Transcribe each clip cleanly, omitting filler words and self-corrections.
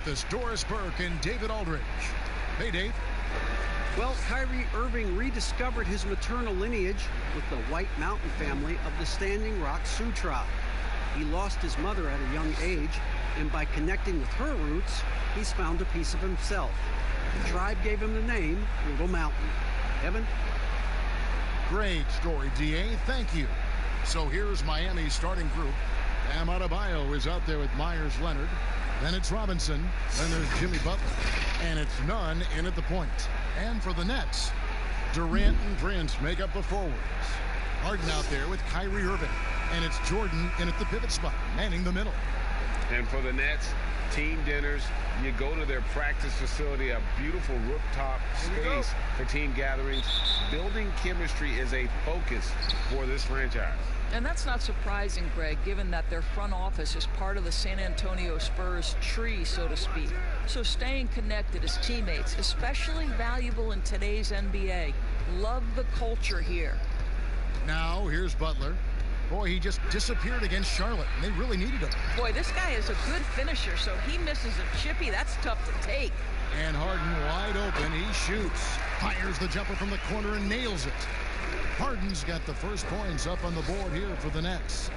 This Doris Burke and David Aldridge. Hey, Dave. Well, Kyrie Irving rediscovered his maternal lineage with the White Mountain family of the Standing Rock Sioux Tribe. He lost his mother at a young age, and by connecting with her roots, he's found a piece of himself. The tribe gave him the name Little Mountain. Evan? Great story, D.A. Thank you. So here's Miami's starting group. Bam Adebayo is out there with Myers Leonard. Then it's Robinson. Then there's Jimmy Butler. And it's Nunn in at the point. And for the Nets, Durant and Prince make up the forwards. Harden out there with Kyrie Irving. And it's Jordan in at the pivot spot, manning the middle. And for the Nets, team dinners, you go to their practice facility, a beautiful rooftop space for team gatherings. Building chemistry is a focus for this franchise. And that's not surprising, Greg, given that their front office is part of the San Antonio Spurs tree, so to speak. So staying connected as teammates, especially valuable in today's NBA. Love the culture here. Now, here's Butler. Boy, he just disappeared against Charlotte, and they really needed him. Boy, this guy is a good finisher, so he misses a chippy. That's tough to take. And Harden wide open. He shoots. Fires the jumper from the corner and nails it. Harden's got the first points up on the board here for the Nets.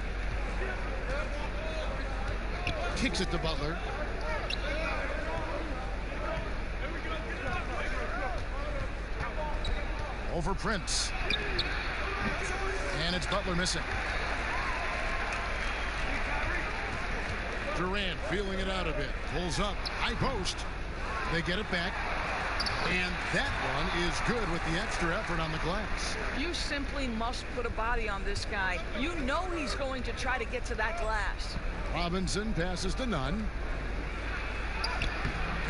Kicks it to Butler. Over Prince. And it's Butler missing. Durant feeling it out a bit. Pulls up. High post. They get it back. And that one is good with the extra effort on the glass. You simply must put a body on this guy. You know he's going to try to get to that glass. Robinson passes to Nunn.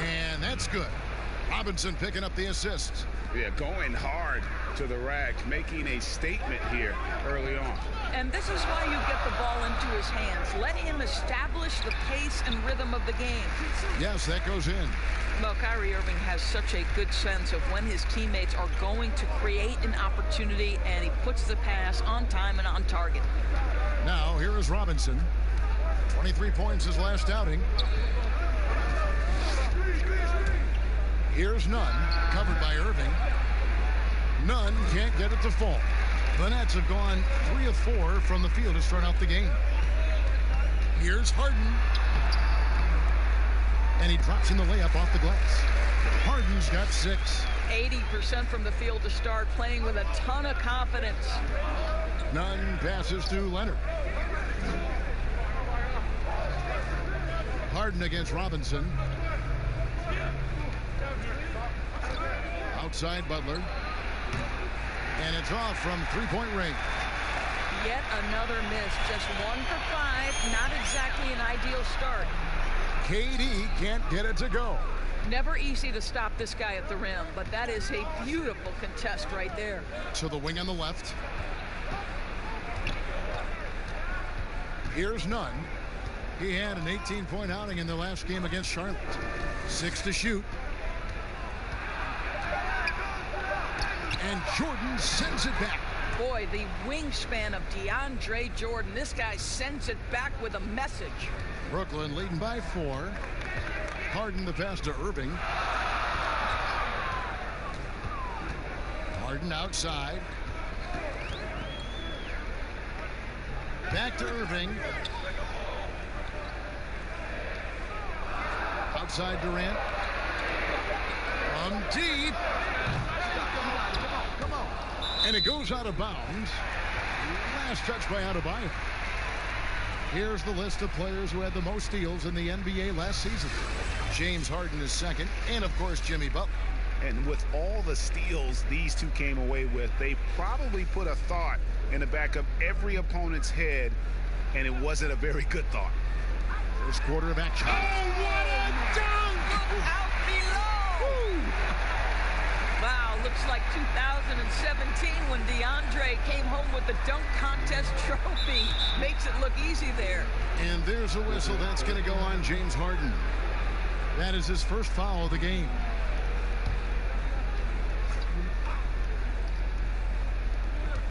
And that's good. Robinson picking up the assist. Yeah, going hard to the rack, making a statement here early on. And this is why you get the ball into his hands. Let him establish the pace and rhythm of the game. Yes, that goes in. Well, Kyrie Irving has such a good sense of when his teammates are going to create an opportunity, and he puts the pass on time and on target. Now, here is Robinson. 23 points his last outing. Here's Nunn, covered by Irving. Nunn can't get it to fall. The Nets have gone 3 of 4 from the field to start out the game. Here's Harden. And he drops in the layup off the glass. Harden's got 6. 80% from the field to start, playing with a ton of confidence. Nunn passes to Leonard. Harden against Robinson. Outside Butler. And it's off from three-point range. Yet another miss. Just 1 for 5. Not exactly an ideal start. KD can't get it to go. Never easy to stop this guy at the rim, but that is a beautiful contest right there. To the wing on the left. Here's Nunn. He had an 18-point outing in the last game against Charlotte. 6 to shoot. And Jordan sends it back. Boy, the wingspan of DeAndre Jordan. This guy sends it back with a message. Brooklyn leading by 4. Harden the pass to Irving. Harden outside. Back to Irving. Outside Durant. From deep. Come on. And it goes out of bounds. Last touch by Adebayo. Here's the list of players who had the most steals in the NBA last season. James Harden is second, and of course Jimmy Butler. And with all the steals these two came away with, they probably put a thought in the back of every opponent's head, and it wasn't a very good thought. First quarter of action. Oh, what a dunk! Out below! Woo. Wow, looks like 2017 when DeAndre came home with the dunk contest trophy. Makes it look easy there. And there's a whistle. That's going to go on James Harden. That is his first foul of the game.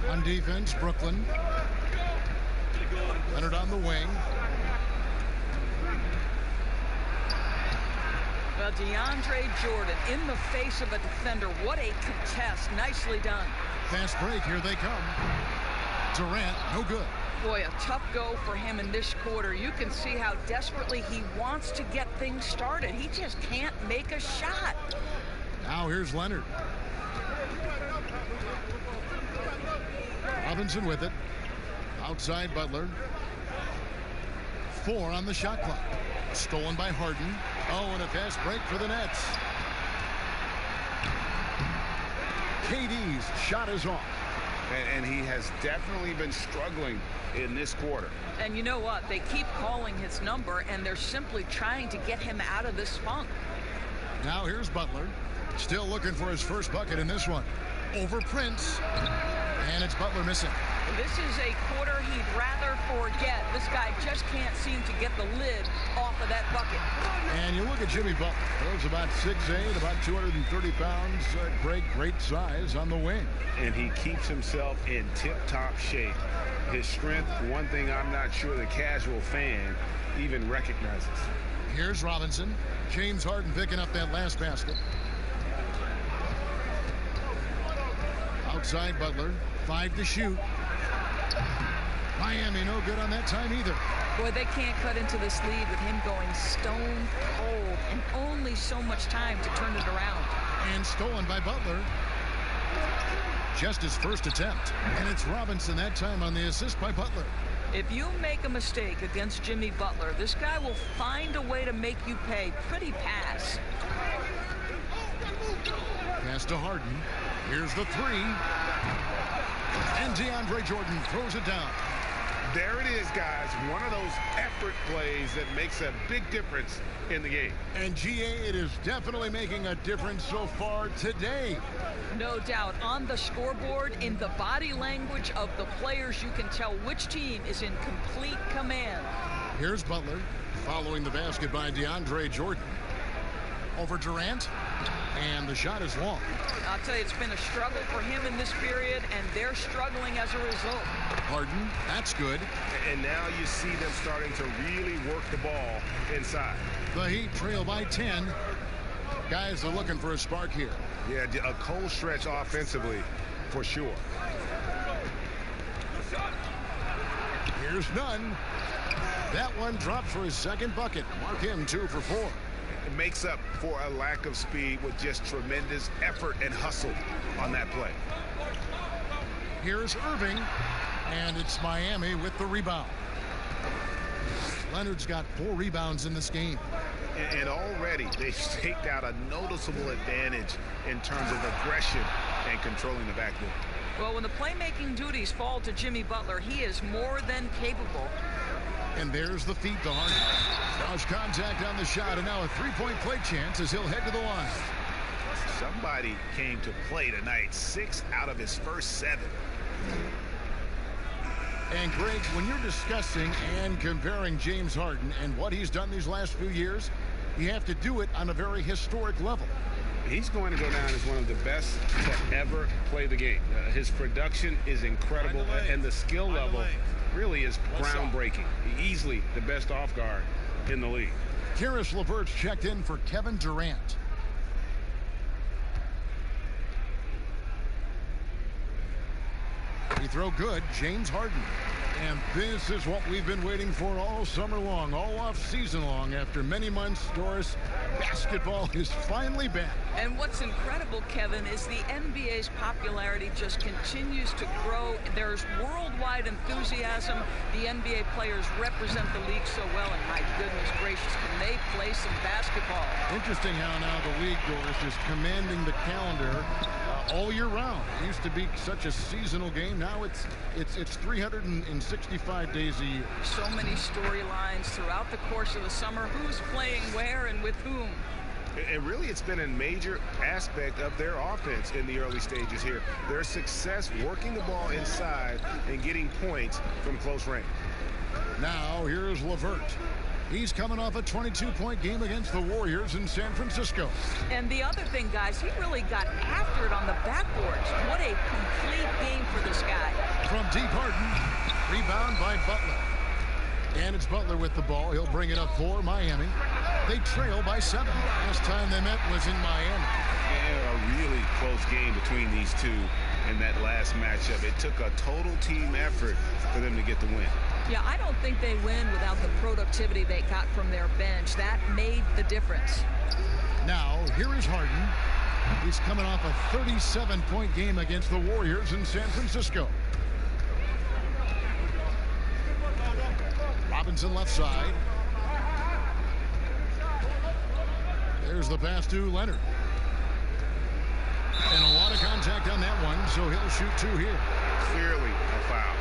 On defense, Brooklyn. Leonard on the wing. Well, DeAndre Jordan in the face of a defender. What a contest. Nicely done. Fast break. Here they come. Durant, no good. Boy, a tough go for him in this quarter. You can see how desperately he wants to get things started. He just can't make a shot. Now here's Leonard. Robinson with it. Outside Butler. 4 on the shot clock. Stolen by Harden. Oh, and a fast break for the Nets. KD's shot is off. And he has definitely been struggling in this quarter. And you know what? They keep calling his number, and they're simply trying to get him out of this funk. Now here's Butler. Still looking for his first bucket in this one. Over Prince. And it's Butler missing. This is a quarter he'd rather forget. This guy just can't seem to get the lid off of that bucket. And you look at Jimmy Butler. He's about 6'8", about 230 pounds. Great size on the wing. And he keeps himself in tip-top shape. His strength, one thing I'm not sure the casual fan even recognizes. Here's Robinson. James Harden picking up that last basket. Outside Butler. 5 to shoot. Miami no good on that time either. Boy, they can't cut into this lead with him going stone cold and only so much time to turn it around. And stolen by Butler. Just his first attempt. And it's Robinson that time on the assist by Butler. If you make a mistake against Jimmy Butler, this guy will find a way to make you pay. Pretty pass. Pass to Harden. Here's the 3. And DeAndre Jordan throws it down. There it is, guys. One of those effort plays that makes a big difference in the game. And GA, it is definitely making a difference so far today. No doubt. On the scoreboard, in the body language of the players, you can tell which team is in complete command. Here's Butler following the basket by DeAndre Jordan. Over Durant. And the shot is long. I'll tell you, it's been a struggle for him in this period, and they're struggling as a result. Harden, that's good. And now you see them starting to really work the ball inside. The Heat trail by 10. Guys are looking for a spark here. Yeah, a cold stretch offensively, for sure. Here's Nunn. That one dropped for his second bucket. Mark him 2 for 4. It makes up for a lack of speed with just tremendous effort and hustle on that play. Here's Irving, and it's Miami with the rebound. Leonard's got 4 rebounds in this game. And already they've staked out a noticeable advantage in terms of aggression and controlling the backcourt. Well, when the playmaking duties fall to Jimmy Butler, he is more than capable. And there's the feed to Harden. Cross contact on the shot, and now a 3-point play chance as he'll head to the line. Somebody came to play tonight. 6 out of his first 7. And Greg, when you're discussing and comparing James Harden and what he's done these last few years, you have to do it on a very historic level. He's going to go down as one of the best to ever play the game. His production is incredible, and the skill level really is groundbreaking. Easily the best off guard in the league. Caris LeVert's checked in for Kevin Durant. Free throw good, James Harden. And this is what we've been waiting for all summer long, all off season long. After many months, Doris, basketball is finally back. And what's incredible, Kevin, is the NBA's popularity just continues to grow. There's worldwide enthusiasm. The NBA players represent the league so well, and my goodness gracious, can they play some basketball? Interesting how now the league, Doris, is commanding the calendar all year round. It used to be such a seasonal game. Now it's 365 days a year. So many storylines throughout the course of the summer. Who's playing where and with whom? And really, it's been a major aspect of their offense in the early stages here. Their success working the ball inside and getting points from close range. Now, here's LeVert. He's coming off a 22-point game against the Warriors in San Francisco. And the other thing, guys, he really got after it on the backboards. What a complete game for this guy. From deep, Harden. Rebound by Butler. And it's Butler with the ball. He'll bring it up for Miami. They trail by 7. Last time they met was in Miami. Yeah, a really close game between these two in that last matchup. It took a total team effort for them to get the win. Yeah, I don't think they win without the productivity they got from their bench. That made the difference. Now, here is Harden. He's coming off a 37-point game against the Warriors in San Francisco. Robinson left side. There's the pass to Leonard. And a lot of contact on that one, so he'll shoot 2 here. Clearly a foul.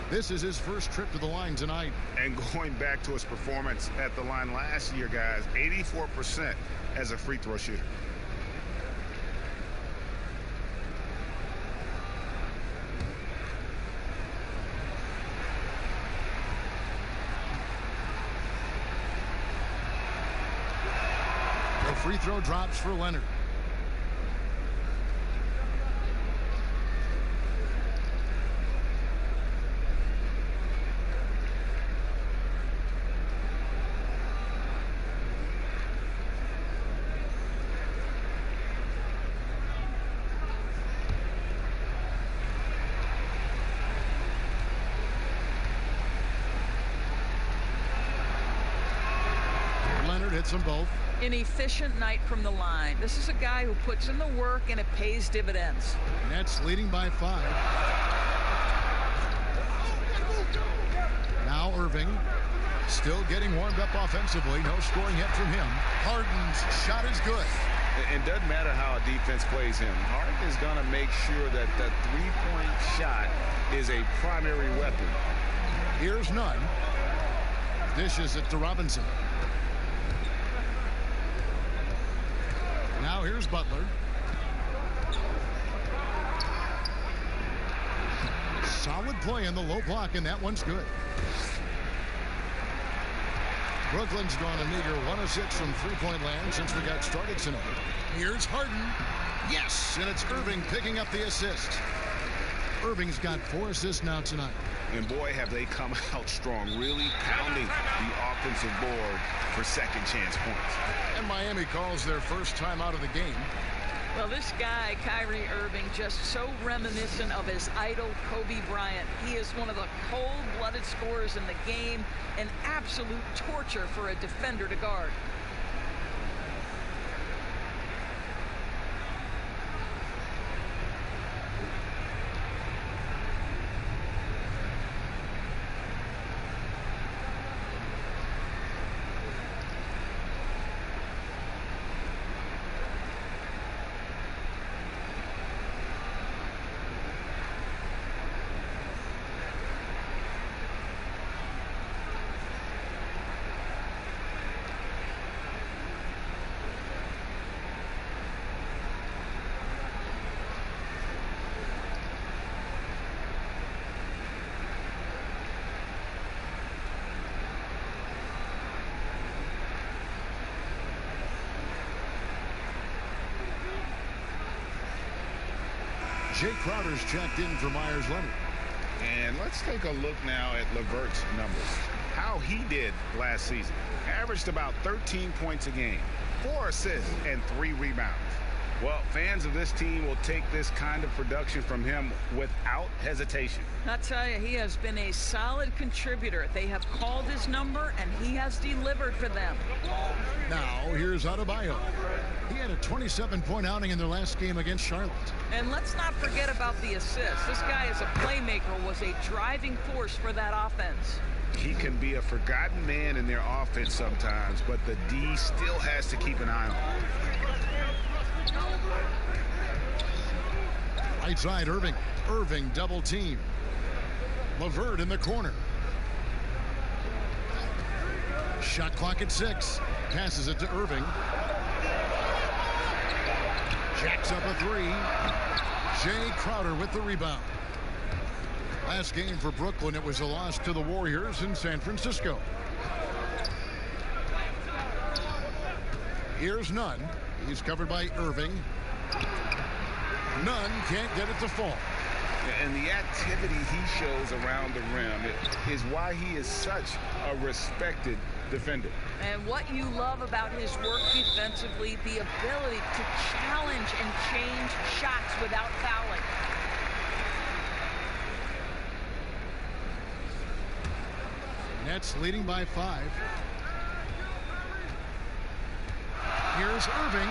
This is his first trip to the line tonight. And going back to his performance at the line last year, guys, 84% as a free throw shooter. The free throw drops for Leonard. Hits them both. An efficient night from the line. This is a guy who puts in the work and it pays dividends. Nets leading by 5. Now Irving still getting warmed up offensively. No scoring yet from him. Harden's shot is good. It doesn't matter how a defense plays him. Harden is going to make sure that the three-point shot is a primary weapon. Here's Nunn. Dishes it to Robinson. Now here's Butler. Solid play in the low block, and that one's good. Brooklyn's gone a meager 1 of 6 from three-point land since we got started tonight. Here's Harden. Yes, and it's Irving picking up the assist. Irving's got 4 assists now tonight. And boy, have they come out strong, really pounding the offensive board for second chance points. And Miami calls their first time out of the game. Well, this guy, Kyrie Irving, just so reminiscent of his idol, Kobe Bryant. He is one of the cold-blooded scorers in the game, an absolute torture for a defender to guard. Jay Crowder's checked in for Myers Leonard. And let's take a look now at LeVert's numbers. How he did last season. Averaged about 13 points a game, 4 assists, and 3 rebounds. Well, fans of this team will take this kind of production from him without hesitation. I'll tell you, he has been a solid contributor. They have called his number, and he has delivered for them. Now, here's Adebayo. He had a 27-point outing in their last game against Charlotte. And let's not forget about the assist. This guy is a playmaker, was a driving force for that offense. He can be a forgotten man in their offense sometimes, but the D still has to keep an eye on him. Right side, Irving. Irving double team. LeVert in the corner. Shot clock at 6. Passes it to Irving. Jacks up a 3. Jay Crowder with the rebound. Last game for Brooklyn, it was a loss to the Warriors in San Francisco. Here's Nunn. He's covered by Irving. Nunn can't get it to fall. And the activity he shows around the rim is why he is such a respected defender. And what you love about his work defensively, the ability to challenge and change shots without fouling. Nets leading by 5. Here's Irving.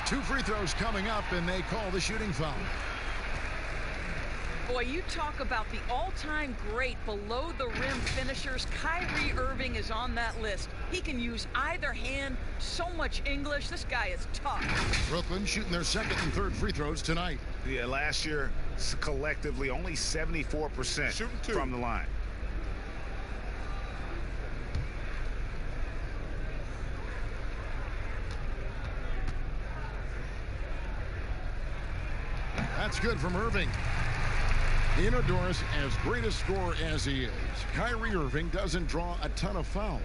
2 free throws coming up, and they call the shooting foul. Boy, you talk about the all-time great below-the-rim finishers. Kyrie Irving is on that list. He can use either hand. So much English. This guy is tough. Brooklyn shooting their 2nd and 3rd free throws tonight. Yeah, last year, collectively, only 74% from the line. That's good from Irving. Indoors, as great a scorer as he is, Kyrie Irving doesn't draw a ton of fouls.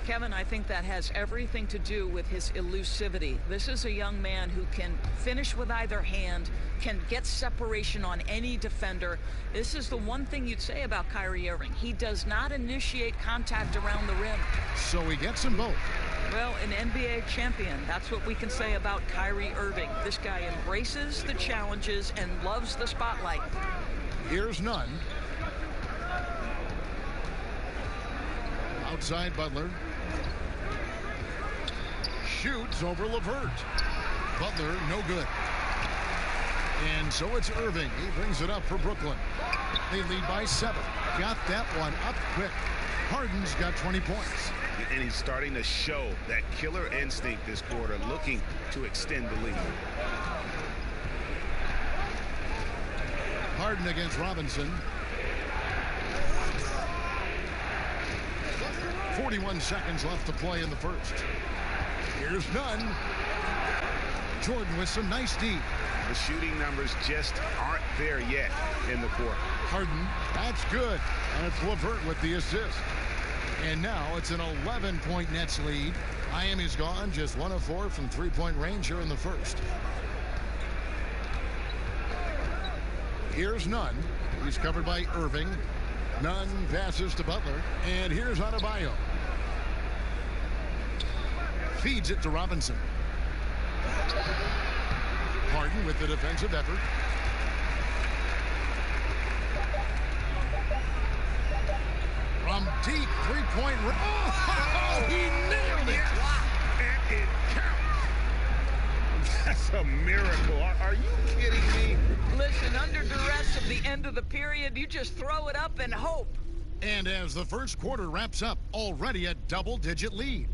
Kevin, I think that has everything to do with his elusivity. This is a young man who can finish with either hand, can get separation on any defender. This is the one thing you'd say about Kyrie Irving. He does not initiate contact around the rim. So he gets them both. Well, an NBA champion, that's what we can say about Kyrie Irving. This guy embraces the challenges and loves the spotlight. Here's Nunn. Outside Butler. Shoots over LeVert. Butler, no good. And so it's Irving. He brings it up for Brooklyn. They lead by 7. Got that one up quick. Harden's got 20 points. And he's starting to show that killer instinct this quarter, looking to extend the lead. Harden against Robinson. 41 seconds left to play in the first. Here's Nunn. Jordan with some nice D. The shooting numbers just aren't there yet in the quarter. Harden, that's good. And it's LeVert with the assist. And now it's an 11-point Nets lead. Miami's gone just 1 of 4 from 3-point range here in the first. Here's Nunn. He's covered by Irving. Nunn passes to Butler. And here's Adebayo. Feeds it to Robinson. Harden with the defensive effort. From deep 3-point range. Oh, he nailed it. And it counts. That's a miracle. Are you kidding me? Listen, under duress of the end of the period, you just throw it up and hope. And as the first quarter wraps up, already a double-digit lead.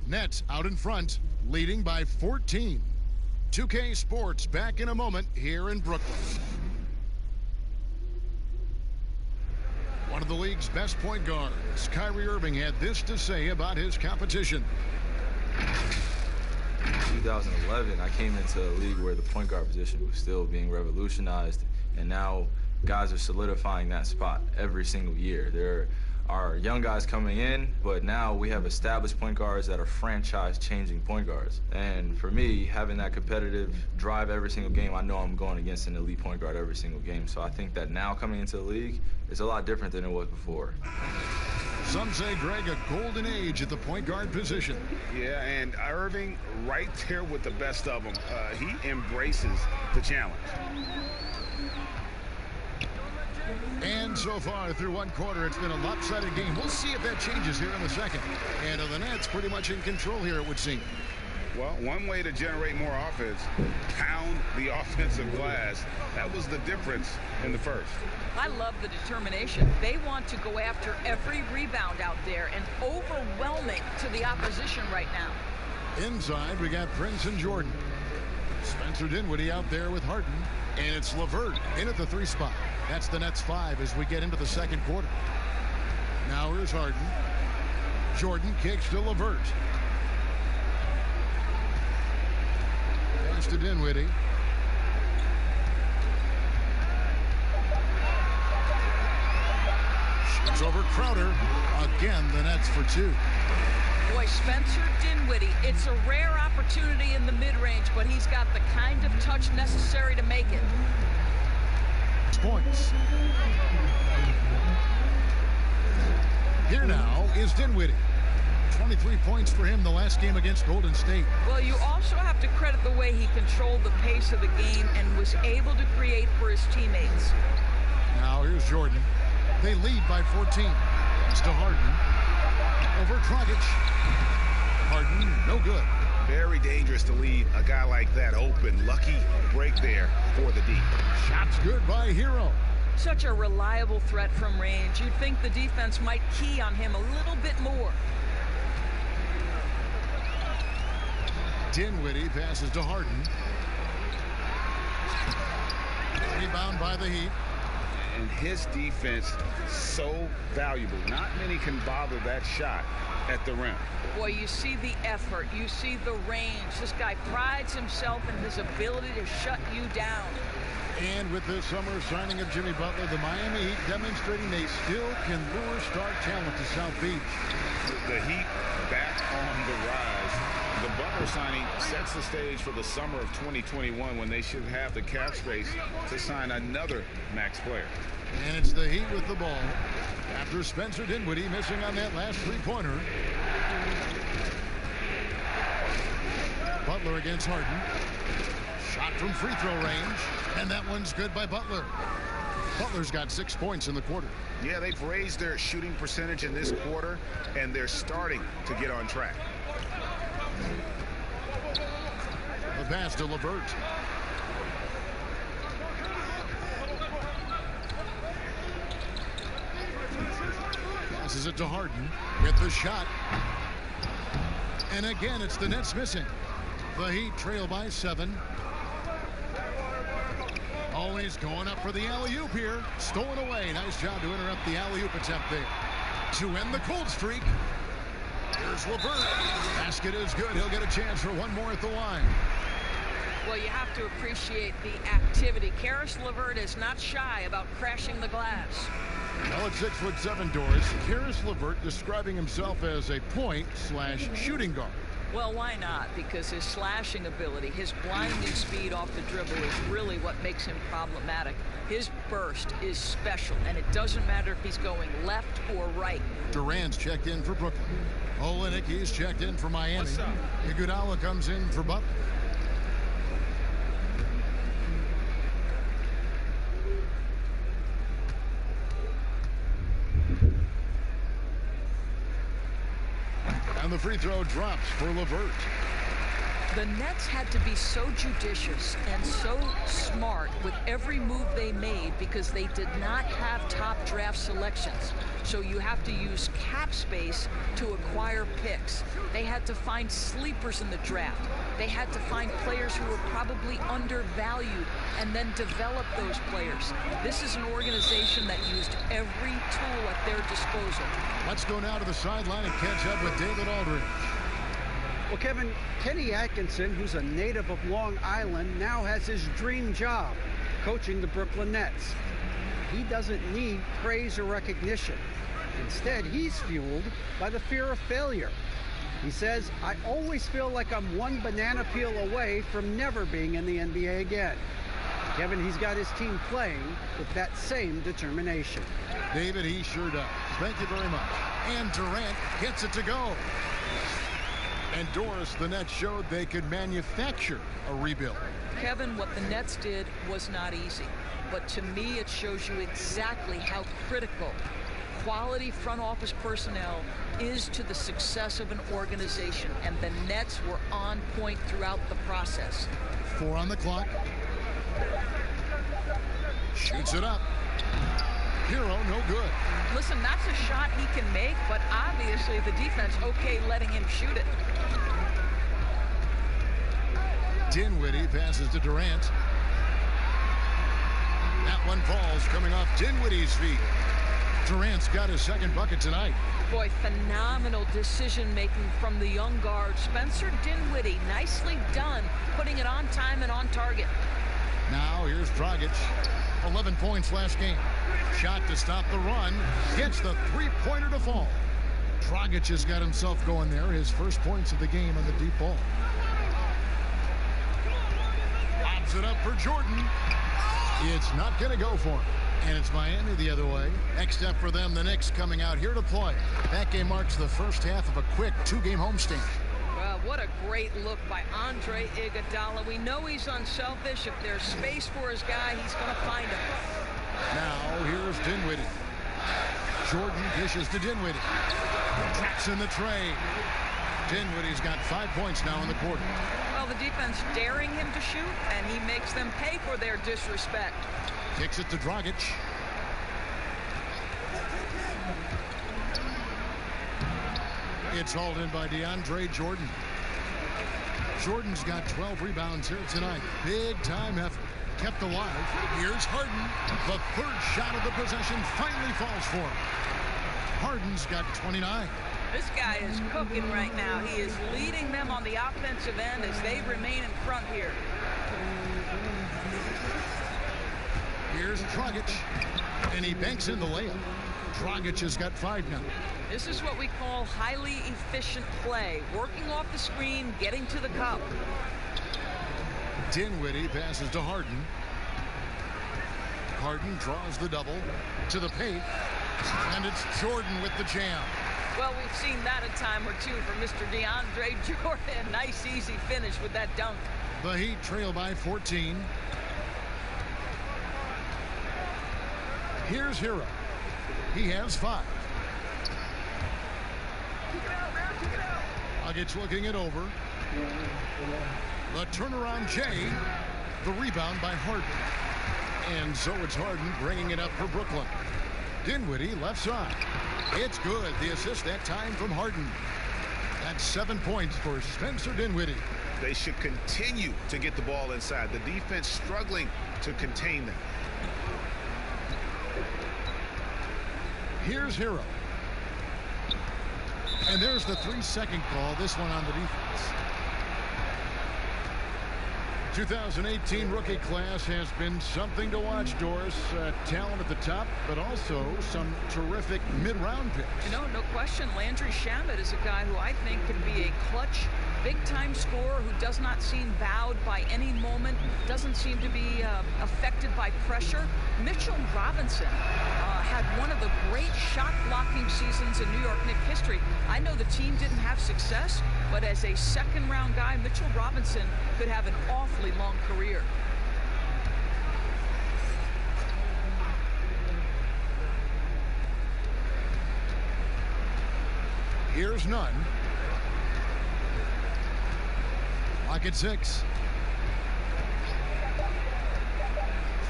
Nets out in front, leading by 14. 2K Sports back in a moment here in Brooklyn. One of the league's best point guards, Kyrie Irving, had this to say about his competition. 2011, I came into a league where the point guard position was still being revolutionized, and now guys are solidifying that spot every single year. There are young guys coming in, but now we have established point guards that are franchise-changing point guards. And for me, having that competitive drive every single game, I know I'm going against an elite point guard every single game. So I think that now coming into the league, it's a lot different than it was before. Some say, Greg, a golden age at the point guard position. Yeah, and Irving right there with the best of them. He embraces the challenge. And so far through one quarter, it's been a lopsided game. We'll see if that changes here in the second. And the Nets pretty much in control here, it would seem. Well, one way to generate more offense, pound the offensive glass. That was the difference in the first. I love the determination. They want to go after every rebound out there and overwhelming to the opposition right now. Inside, we got Prince and Jordan. Spencer Dinwiddie out there with Harden. And it's LeVert in at the 3 spot. That's the Nets 5 as we get into the second quarter. Now here's Harden. Jordan kicks to LeVert. Pass to Dinwiddie. Shoots over Crowder. Again, the Nets for 2. Boy, Spencer Dinwiddie, it's a rare opportunity in the mid-range, but he's got the kind of touch necessary to make it. points. Here now is Dinwiddie. 23 points for him the last game against Golden State. Well, you also have to credit the way he controlled the pace of the game and was able to create for his teammates. Now here's Jordan. They lead by 14. It's to Harden. Over Dragic. Harden, no good. Very dangerous to leave a guy like that open. Lucky break there for the D. Shots good by Hero. Such a reliable threat from range. You'd think the defense might key on him a little bit more. Dinwiddie passes to Harden. Rebound by the Heat. And his defense so valuable. Not many can bother that shot at the rim. Boy, you see the effort. You see the range. This guy prides himself in his ability to shut you down. And with the summer signing of Jimmy Butler, the Miami Heat demonstrating they still can lure star talent to South Beach. The Heat back on the rise. The Butler signing sets the stage for the summer of 2021 when they should have the cap space to sign another max player. And it's the Heat with the ball after Spencer Dinwiddie missing on that last three-pointer. Butler against Harden. Shot from free throw range, and that one's good by Butler. Butler's got 6 points in the quarter. Yeah, they've raised their shooting percentage in this quarter, and they're starting to get on track. The pass to LeVert. Passes it to Harden with the shot. And again, it's the Nets missing. The Heat trail by 7. Oh, he's going up for the alley-oop here. Stolen away. Nice job to interrupt the alley-oop attempt there. To end the cold streak. Here's LeVert. Basket is good. He'll get a chance for one more at the line. Well, you have to appreciate the activity. Caris LeVert is not shy about crashing the glass. Well, at 6'7", Doris, Caris LeVert describing himself as a point/shooting guard. Well, why not? Because his slashing ability, his blinding speed off the dribble is really what makes him problematic. His burst is special, and it doesn't matter if he's going left or right. Durant's checked in for Brooklyn. Olynyk, he's checked in for Miami. Iguodala comes in for Butler. And the free throw drops for LeVert. The Nets had to be so judicious and so smart with every move they made because they did not have top draft selections. So you have to use cap space to acquire picks. They had to find sleepers in the draft. They had to find players who were probably undervalued and then develop those players. This is an organization that used every tool at their disposal. Let's go now to the sideline and catch up with David Aldridge. Well, Kevin, Kenny Atkinson, who's a native of Long Island, now has his dream job, coaching the Brooklyn Nets. He doesn't need praise or recognition. Instead, he's fueled by the fear of failure. He says, I always feel like I'm one banana peel away from never being in the NBA again. Kevin, he's got his team playing with that same determination. David, he sure does. Thank you very much. And Durant gets it to go. And Doris, the Nets showed they could manufacture a rebuild. Kevin, what the Nets did was not easy. But to me, it shows you exactly how critical quality front office personnel is to the success of an organization. And the Nets were on point throughout the process. 4 on the clock. Shoots it up. Hero, no good. Listen, that's a shot he can make, but obviously the defense okay letting him shoot it. Dinwiddie passes to Durant. That one falls coming off Dinwiddie's feet. Durant's got his second bucket tonight. Boy, phenomenal decision-making from the young guard, Spencer Dinwiddie. Nicely done, putting it on time and on target. Now here's Dragic. 11 points last game. Shot to stop the run. Gets the three-pointer to fall. Dragic has got himself going there. His first points of the game on the deep ball. Lobs it up for Jordan. It's not going to go for him. And it's Miami the other way. Next up for them, the Knicks coming out here to play. That game marks the first half of a quick 2-game homestand. Well, what a great look by Andre Iguodala. We know he's unselfish. If there's space for his guy, he's going to find him. Now, here's Dinwiddie. Jordan dishes to Dinwiddie. Traps in the trade. Dinwiddie's got 5 points now in the quarter. Well, the defense daring him to shoot, and he makes them pay for their disrespect. Kicks it to Dragic. It's hauled in by DeAndre Jordan. Jordan's got 12 rebounds here tonight. Big time effort. Kept alive. Here's Harden. The third shot of the possession finally falls for him. Harden's got 29. This guy is cooking right now. He is leading them on the offensive end as they remain in front here. Here's Dragic, and he banks in the layup. Dragic has got 5 now. This is what we call highly efficient play. Working off the screen, getting to the cup. Dinwiddie passes to Harden. Harden draws the double to the paint, and it's Jordan with the jam. Well, we've seen that a time or two from Mr. DeAndre Jordan. Nice, easy finish with that dunk. The Heat trail by 14. Here's Hero. He has 5. Dragic looking it over. The turnaround Jay. The rebound by Harden. And so it's Harden bringing it up for Brooklyn. Dinwiddie left side. It's good. The assist that time from Harden. That's 7 points for Spencer Dinwiddie. They should continue to get the ball inside. The defense struggling to contain them. Here's Hero. And there's the 3-second call. This one on the defense. 2018 rookie class has been something to watch, Doris. Talent at the top, but also some terrific mid-round picks. You know, no question, Landry Shamet is a guy who I think can be a clutch, big-time scorer who does not seem bowed by any moment, doesn't seem to be affected by pressure. Mitchell Robinson had one of the great shot-blocking seasons in New York Knicks history. I know the team didn't have success, but as a second-round guy, Mitchell Robinson could have an awfully long career. Here's Nunn. Lock at 6.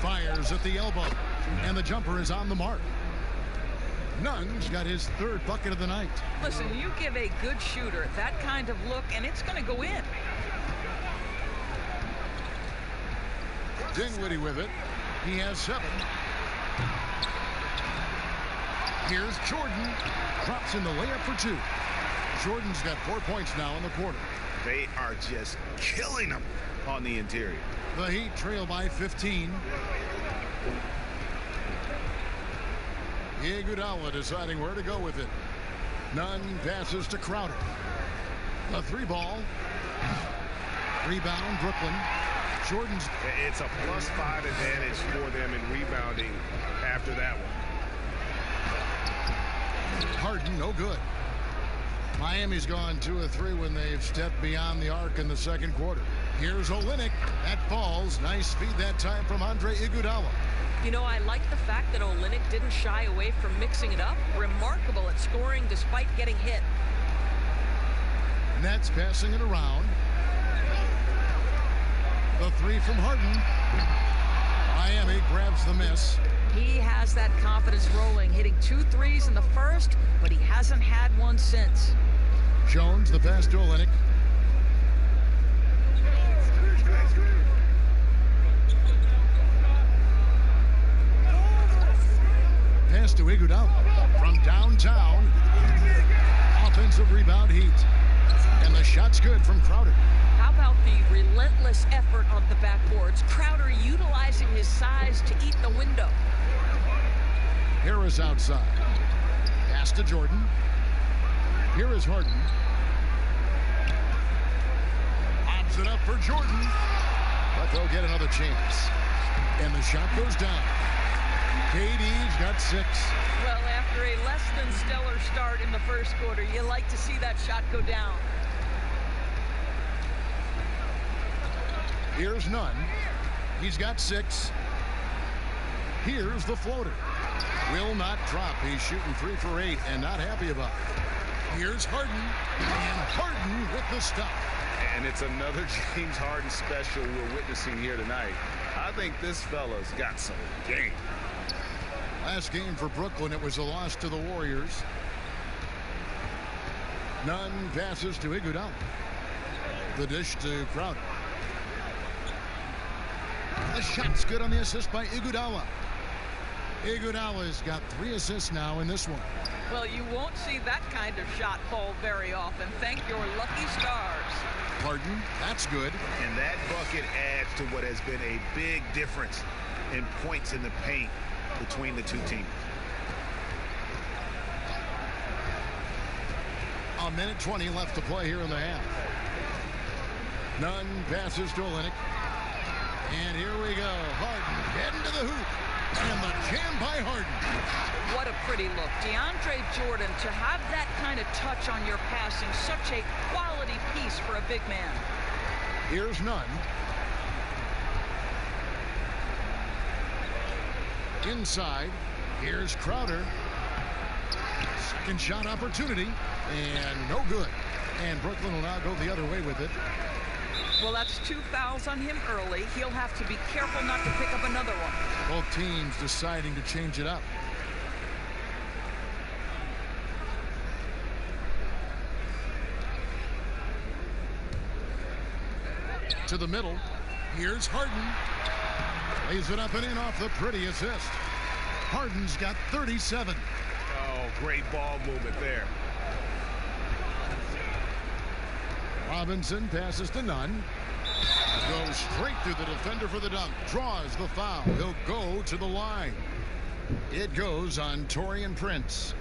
Fires at the elbow. And the jumper is on the mark. Nunn's got his 3rd bucket of the night. Listen, you give a good shooter that kind of look, and it's going to go in. Dinwiddie with it. He has 7. Here's Jordan. Drops in the layup for 2. Jordan's got 4 points now in the quarter. They are just killing them on the interior. The Heat trail by 15. Iguodala deciding where to go with it. Nunn passes to Crowder. A 3-ball. Rebound, Brooklyn. Jordan's. It's a +5 advantage for them in rebounding after that one. Harden, no good. Miami's gone 2 of 3 when they've stepped beyond the arc in the second quarter. Here's Olynyk. That falls. Nice speed that time from Andre Iguodala. You know, I like the fact that Olynyk didn't shy away from mixing it up. Remarkable at scoring despite getting hit. Nets passing it around. The 3 from Harden. Miami grabs the miss. He has that confidence rolling, hitting 2 threes in the first, but he hasn't had one since. Jones, the pass to Olynyk. Pass to Iguodala from downtown. Offensive rebound, Heat. And the shot's good from Crowder. How about the relentless effort on the backboards? Crowder utilizing his size to eat the window. Harris outside. Pass to Jordan. Here is Harden. Lobs it up for Jordan. But they'll get another chance. And the shot goes down. KD's got 6. Well, after a less than stellar start in the first quarter, you like to see that shot go down. Here's Nunn. He's got 6. Here's the floater. Will not drop. He's shooting 3 for 8 and not happy about it. Here's Harden. And Harden with the stop. And it's another James Harden special we're witnessing here tonight. I think this fella's got some game. Last game for Brooklyn, it was a loss to the Warriors. Nunn passes to Iguodala. The dish to Crowder. The shot's good on the assist by Iguodala. Iguodala's got 3 assists now in this one. Well, you won't see that kind of shot fall very often. Thank your lucky stars. Harden, that's good. And that bucket adds to what has been a big difference in points in the paint between the two teams. A minute 20 left to play here in the half. Nunn passes to Olynyk. And here we go. Harden heading to the hoop. And the jam by Harden. What a pretty look. DeAndre Jordan, to have that kind of touch on your passing, such a quality piece for a big man. Here's Nunn. Inside. Here's Crowder. Second shot opportunity. And no good. And Brooklyn will now go the other way with it. Well, that's 2 fouls on him early. He'll have to be careful not to pick up another one. Both teams deciding to change it up. To the middle. Here's Harden. Lays it up and in off the pretty assist. Harden's got 37. Oh, great ball movement there. Robinson passes to Nunn. Goes straight through the defender for the dunk. Draws the foul. He'll go to the line. It goes on Taurean Prince.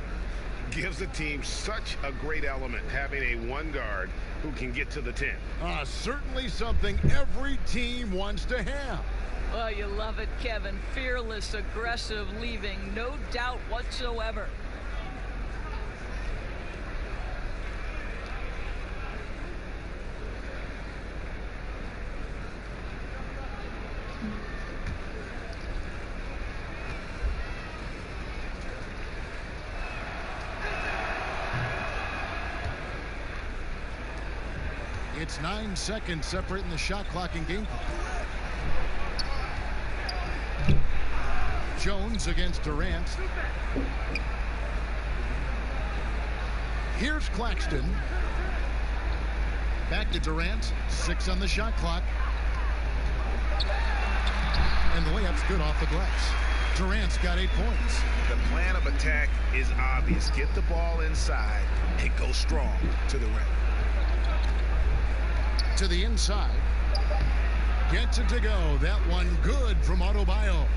Gives the team such a great element having a one guard who can get to the 10. Certainly something every team wants to have. Well, you love it, Kevin. Fearless, aggressive, leaving no doubt whatsoever. It's 9 seconds separating the shot clock and game clock. Jones against Durant. Here's Claxton. Back to Durant. 6 on the shot clock. And the layup's good off the glass. Durant's got 8 points. The plan of attack is obvious. Get the ball inside and go strong to the rim. To the inside. Gets it to go. That one good from Adebayo.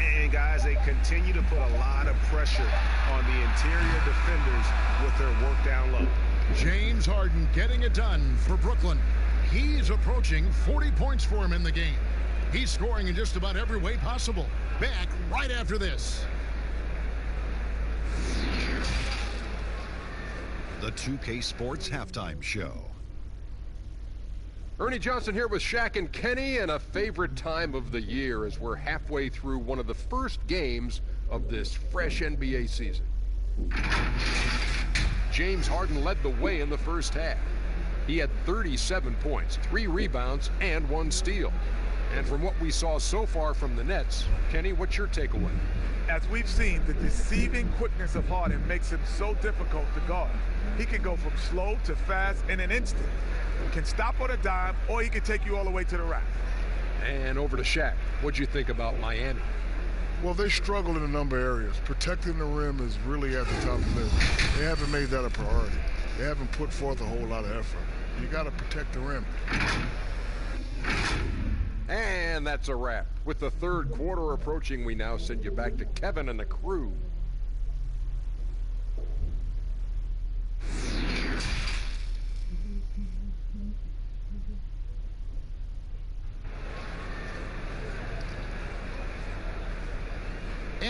And guys, they continue to put a lot of pressure on the interior defenders with their work down low. James Harden getting it done for Brooklyn. He's approaching 40 points for him in the game. He's scoring in just about every way possible. Back right after this. The 2K Sports Halftime Show. Ernie Johnson here with Shaq and Kenny, and a favorite time of the year as we're halfway through one of the first games of this fresh NBA season. James Harden led the way in the first half. He had 37 points, 3 rebounds, and 1 steal. And from what we saw so far from the Nets, Kenny, what's your takeaway? As we've seen, the deceiving quickness of Harden makes him so difficult to guard. He can go from slow to fast in an instant. Can stop on a dime, or he can take you all the way to the rack. And over to Shaq. What'd you think about Miami? Well, they struggle in a number of areas. Protecting the rim is really at the top of the list. They haven't made that a priority. They haven't put forth a whole lot of effort. You got to protect the rim. And that's a wrap. With the third quarter approaching, we now send you back to Kevin and the crew.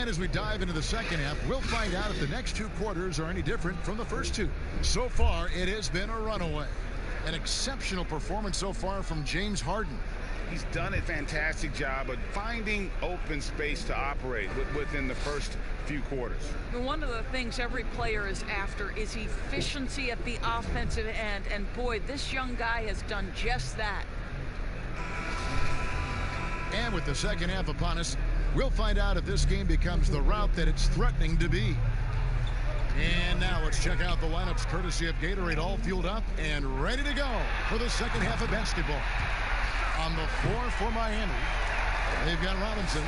And as we dive into the second half, we'll find out if the next two quarters are any different from the first two. So far, it has been a runaway. An exceptional performance so far from James Harden. He's done a fantastic job of finding open space to operate within the first few quarters. One of the things every player is after is efficiency at the offensive end. And boy, this young guy has done just that. And with the second half upon us, we'll find out if this game becomes the route that it's threatening to be. And now let's check out the lineups courtesy of Gatorade, all fueled up and ready to go for the second half of basketball. On the floor for Miami, they've got Robinson.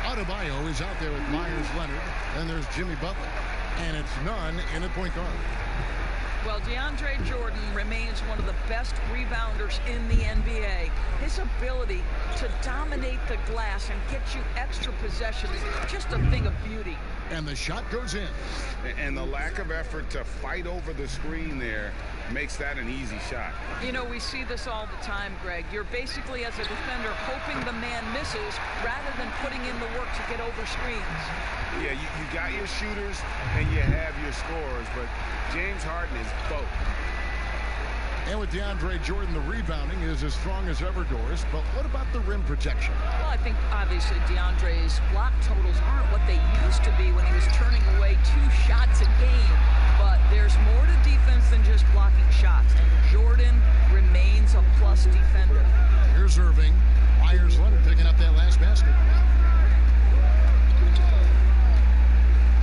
Adebayo is out there with Myers Leonard. Then there's Jimmy Butler. And it's Nunn in at point guard. Well, DeAndre Jordan remains one of the best rebounders in the NBA. His ability to dominate the glass and get you extra possessions, just a thing of beauty. And the shot goes in. And the lack of effort to fight over the screen there makes that an easy shot. You know, we see this all the time, Greg. You're basically, as a defender, hoping the man misses rather than putting in the work to get over screens. Yeah, you got your shooters and you have your scorers, but James Harden is both. And with DeAndre Jordan, the rebounding is as strong as ever, Doris. But what about the rim protection? Well, I think obviously DeAndre's block totals aren't what they used to be when he was turning away 2 shots a game. But there's more to defense than just blocking shots. And Jordan remains a plus defender. Here's Irving. Myers Leonard picking up that last basket.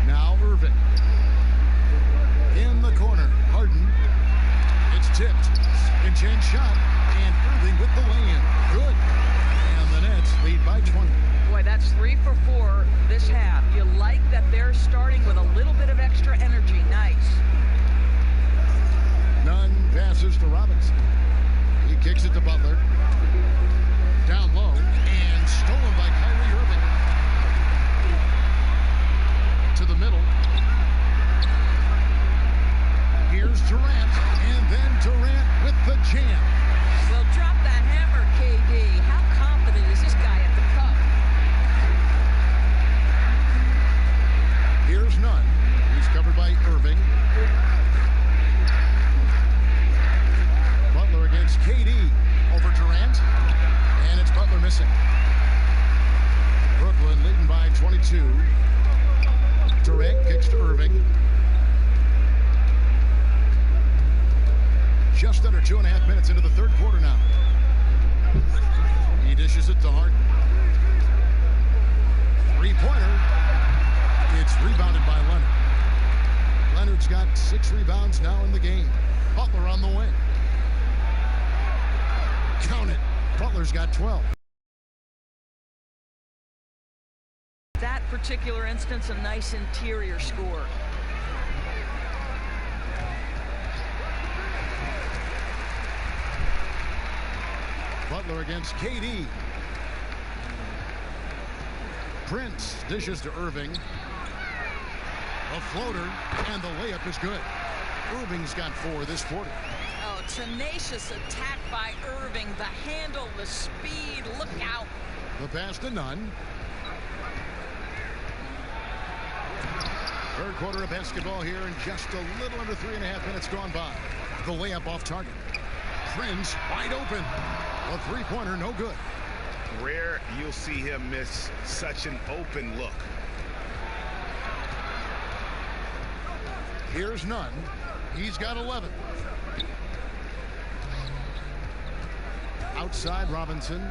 Now Irving. In the corner. Harden. It's tipped. And change shot. And Irving with the lay-in. Good. And the Nets lead by 20. Boy, that's 3 for 4 this half. You like that they're starting with a little bit of extra energy. Nice. Nunn passes to Robinson. He kicks it to Butler. Down low. And stolen by Kyrie Irving. To the middle. Here's Durant. And then Durant with the jam. Well, drop that hammer, KD. How confident is this guy at the cup? Here's Nunn. He's covered by Irving. Butler against KD over Durant. And it's Butler missing. Brooklyn leading by 22. Durant kicks to Irving. Just under 2.5 minutes into the third quarter now. He dishes it to Harden. Three-pointer. It's rebounded by Leonard. Leonard's got 6 rebounds now in the game. Butler on the wing. Count it. Butler's got 12. That particular instance, a nice interior score. Butler against KD. Prince dishes to Irving. A floater, and the layup is good. Irving's got 4 this quarter. Oh, tenacious attack by Irving. The handle, the speed, look out. The pass to Nunn. Third quarter of basketball here, and just a little under 3.5 minutes gone by. The layup off target. Prince wide open. A three-pointer, no good. Rare you'll see him miss such an open look. Here's Nunn. He's got 11. Outside Robinson.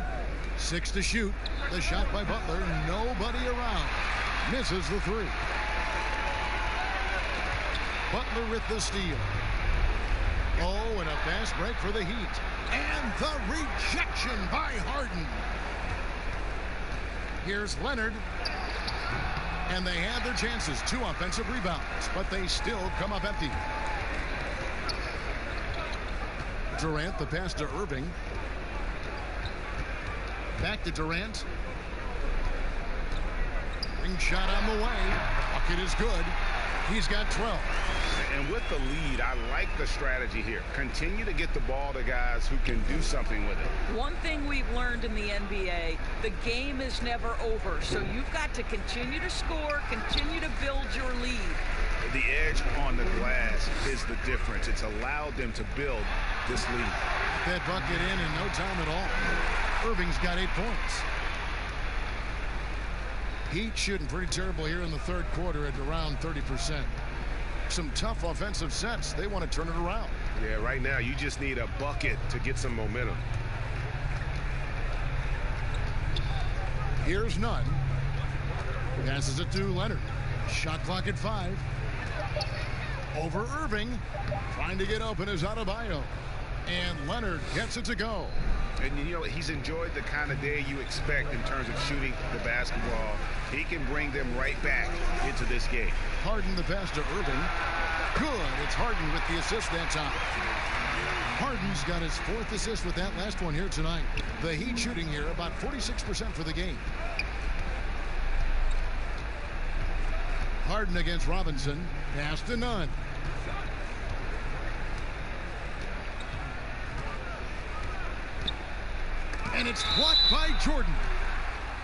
6 to shoot. The shot by Butler. Nobody around. Misses the 3. Butler with the steal. Oh, and a fast break for the Heat. And the rejection by Harden. Here's Leonard. And they had their chances. 2 offensive rebounds, but they still come up empty. Durant, the pass to Irving. Back to Durant. Ring shot on the way. Bucket is good. He's got 12. And with the lead, I like the strategy here. Continue to get the ball to guys who can do something with it. One thing we've learned in the NBA, the game is never over. So you've got to continue to score, continue to build your lead. The edge on the glass is the difference. It's allowed them to build this lead. That bucket in no time at all. Irving's got 8 points. Heat shooting pretty terrible here in the third quarter at around 30%. Some tough offensive sets. They want to turn it around. Yeah, right now you just need a bucket to get some momentum. Here's Nunn. Passes it to Leonard. Shot clock at 5. Over Irving. Trying to get open is Adebayo. And Leonard gets it to go. And, you know, he's enjoyed the kind of day you expect in terms of shooting the basketball. He can bring them right back into this game. Harden the pass to Irving. Good. It's Harden with the assist that time. Harden's got his 4th assist with that last one here tonight. The Heat shooting here about 46% for the game. Harden against Robinson. Pass to Nunn. And it's blocked by Jordan.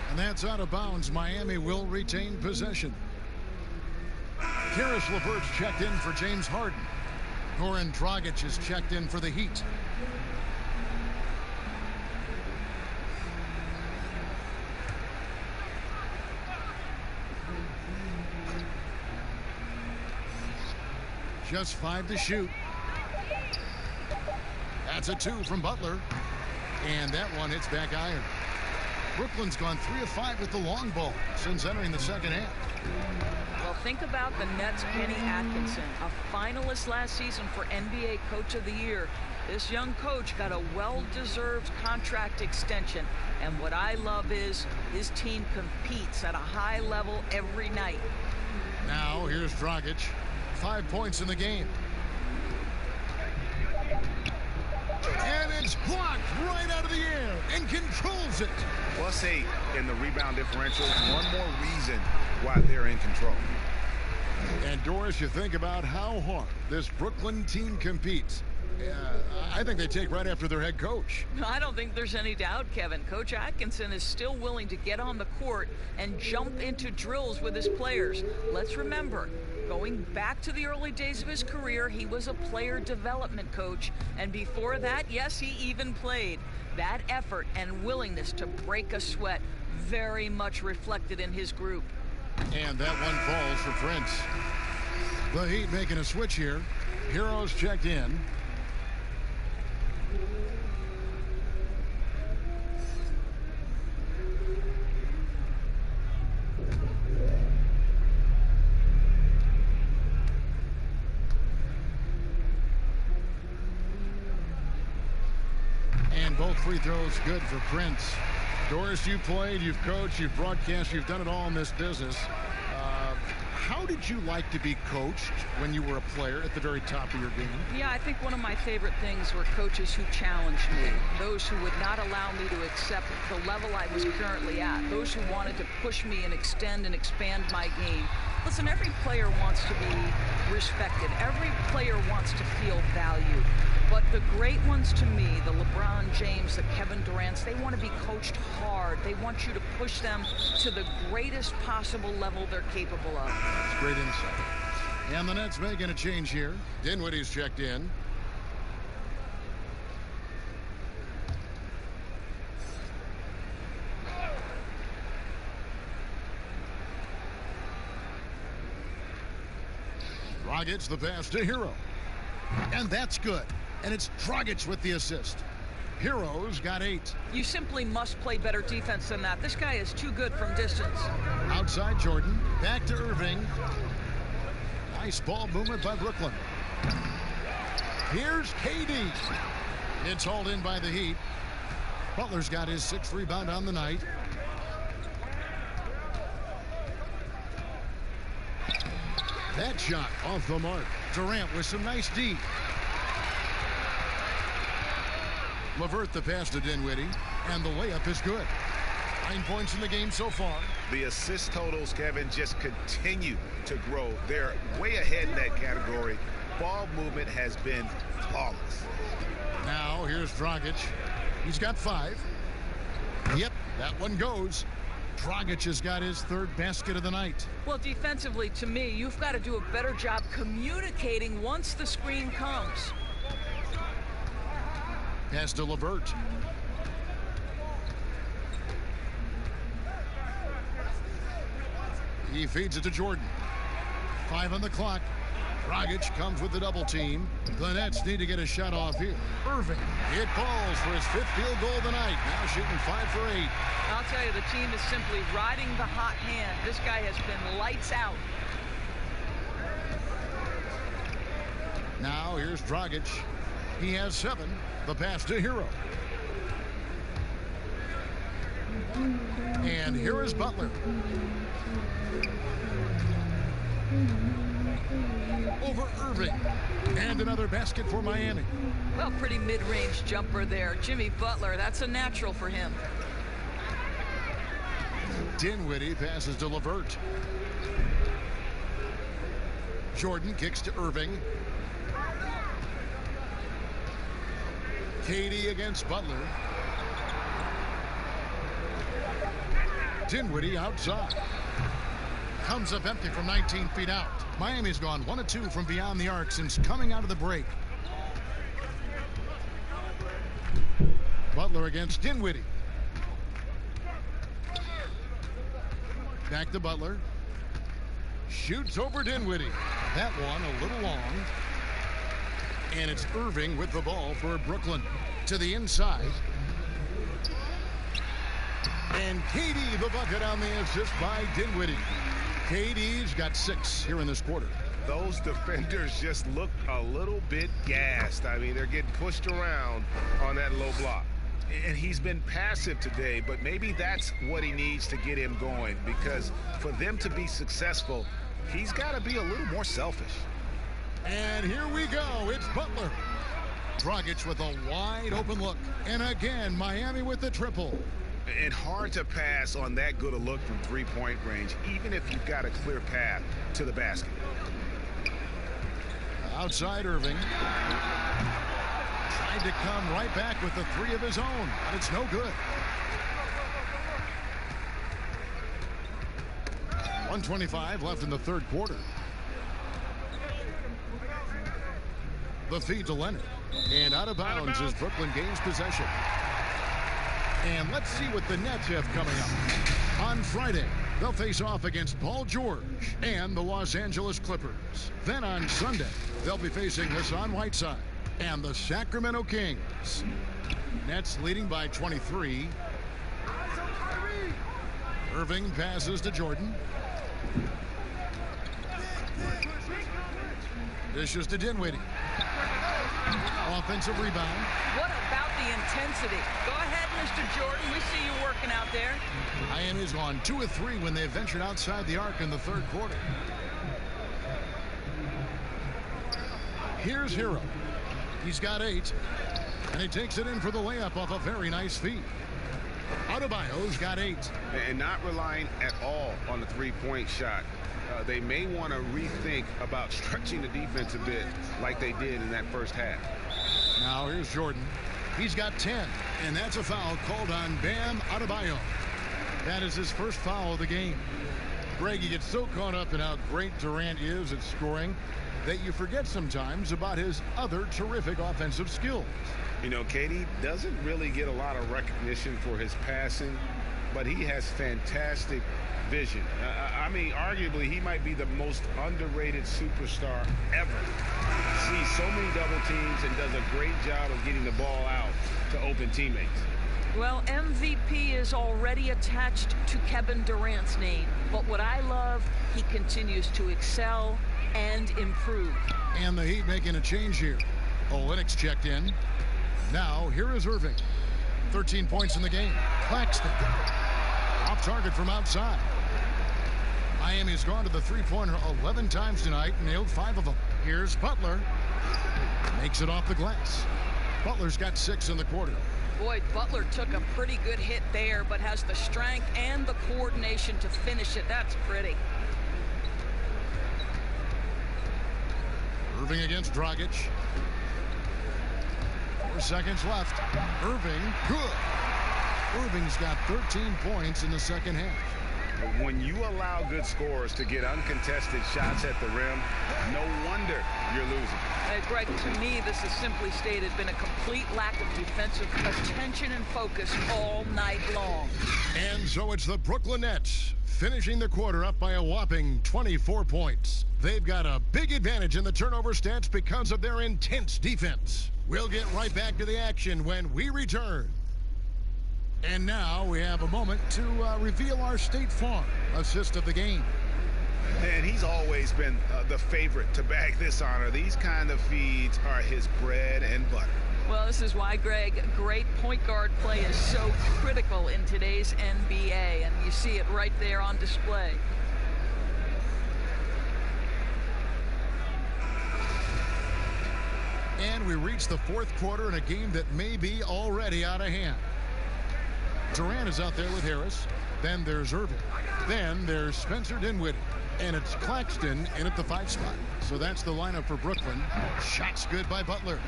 And that's out of bounds. Miami will retain possession. Karis LeVert's checked in for James Harden. Goran Dragic is checked in for the Heat. Just 5 to shoot. That's a 2 from Butler. And that one hits back iron. Brooklyn's gone 3 of 5 with the long ball since entering the second half. Well, think about the Nets' Kenny Atkinson, a finalist last season for NBA Coach of the Year. This young coach got a well-deserved contract extension. And what I love is his team competes at a high level every night. Now, here's Dragic. 5 points in the game. And it's blocked right out of the air and controls it. +8 in the rebound differential. One more reason why they're in control. And Doris, you think about how hard this Brooklyn team competes. I think they take right after their head coach. I don't think there's any doubt, Kevin. Coach Atkinson is still willing to get on the court and jump into drills with his players. Let's remember, going back to the early days of his career, he was a player development coach. And before that, yes, he even played. That effort and willingness to break a sweat very much reflected in his group. And that one falls for Prince. The Heat making a switch here. Heroes checked in. And both free throws good for Prince. Doris, you played, you've coached, you've broadcast, you've done it all in this business. How did you like to be coached when you were a player at the very top of your game? Yeah, I think one of my favorite things were coaches who challenged me, those who would not allow me to accept the level I was currently at, those who wanted to push me and extend and expand my game. Listen, every player wants to be respected. Every player wants to feel valued. But the great ones to me, the LeBron James, the Kevin Durants, they want to be coached hard. They want you to push them to the greatest possible level they're capable of. That's great insight. And the Nets making a change here. Dinwiddie's checked in. Dragic the pass to Hero. And that's good. And it's Dragic with the assist. Hero's got 8. You simply must play better defense than that. This guy is too good from distance. Outside Jordan. Back to Irving. Nice ball movement by Brooklyn. Here's KD. It's hauled in by the Heat. Butler's got his 6th rebound on the night. That shot off the mark. Durant with some nice D. LeVert the pass to Dinwiddie, and the layup is good. 9 points in the game so far. The assist totals, Kevin, just continue to grow. They're way ahead in that category. Ball movement has been flawless. Now here's Dragic. He's got 5. Yep, that one goes. Dragic has got his 3rd basket of the night. Well, defensively, to me, you've got to do a better job communicating once the screen comes. Pass to LeVert. He feeds it to Jordan. 5 on the clock. Dragic comes with the double team. The Nets need to get a shot off here. Irving, it falls for his 5th field goal of the night. Now shooting 5 for 8. I'll tell you, the team is simply riding the hot hand. This guy has been lights out. Now here's Dragic. He has 7. The pass to Hero. And here is Butler. Over Irving. And another basket for Miami. Well, pretty mid-range jumper there. Jimmy Butler, that's a natural for him. Dinwiddie passes to LeVert. Jordan kicks to Irving. KD against Butler. Dinwiddie outside. Comes up empty from 19 feet out. Miami's gone 1 of 2 from beyond the arc since coming out of the break. Butler against Dinwiddie. Back to Butler. Shoots over Dinwiddie. That one a little long. And it's Irving with the ball for Brooklyn. To the inside. And KD the bucket on the assist by Dinwiddie. KD's got 6 here in this quarter. Those defenders just look a little bit gassed. I mean, they're getting pushed around on that low block. And he's been passive today, but maybe that's what he needs to get him going, because for them to be successful, he's got to be a little more selfish. And here we go. It's Butler. Dragic with a wide open look. And again, Miami with the triple. And hard to pass on that good a look from 3-point range, even if you've got a clear path to the basket. Outside Irving. Tried to come right back with the 3 of his own, but it's no good. 1:25 left in the 3rd quarter. The feed to Leonard. And out of bounds as Brooklyn gains possession. And let's see what the Nets have coming up. On Friday, they'll face off against Paul George and the Los Angeles Clippers. Then on Sunday, they'll be facing Hassan Whiteside and the Sacramento Kings. Nets leading by 23. Irving passes to Jordan. Dishes to Dinwiddie. Offensive rebound. What about the intensity? Go ahead, Mr. Jordan. We see you working out there. Miami's gone 2 of 3 when they ventured outside the arc in the 3rd quarter. Here's Hero. He's got 8. And he takes it in for the layup off a very nice feed. Adebayo's got 8. And not relying at all on the 3-point shot. They may want to rethink about stretching the defense a bit like they did in that first half. Now here's Jordan. He's got 10, and that's a foul called on Bam Adebayo. That is his first foul of the game. Greg, you get so caught up in how great Durant is at scoring that you forget sometimes about his other terrific offensive skills. You know, KD doesn't really get a lot of recognition for his passing, but he has fantastic vision. I mean, arguably, he might be the most underrated superstar ever. Sees so many double teams and does a great job of getting the ball out to open teammates. Well, MVP is already attached to Kevin Durant's name. But what I love, he continues to excel and improve. And the Heat making a change here. Olynyk checked in. Now, here is Irving. 13 points in the game. Claxton. Off target from outside. Miami's gone to the three-pointer 11 times tonight, nailed 5 of them. Here's Butler. Makes it off the glass. Butler's got 6 in the quarter. Boy, Butler took a pretty good hit there, but has the strength and the coordination to finish it. That's pretty. Irving against Dragic. 4 seconds left. Irving, good. Irving's got 13 points in the second half. When you allow good scorers to get uncontested shots at the rim, no wonder you're losing. Greg, to me, this has simply stated been a complete lack of defensive attention and focus all night long. And so it's the Brooklyn Nets finishing the quarter up by a whopping 24 points. They've got a big advantage in the turnover stats because of their intense defense. We'll get right back to the action when we return. And now we have a moment to reveal our State Farm assist of the game. And he's always been the favorite to bag this honor. These kind of feeds are his bread and butter. Well, this is why, Greg, great point guard play is so critical in today's NBA, and you see it right there on display. And we reach the fourth quarter in a game that may be already out of hand. Durant is out there with Harris. Then there's Irving. Then there's Spencer Dinwiddie. And it's Claxton in at the 5 spot. So that's the lineup for Brooklyn. Shots good by Butler.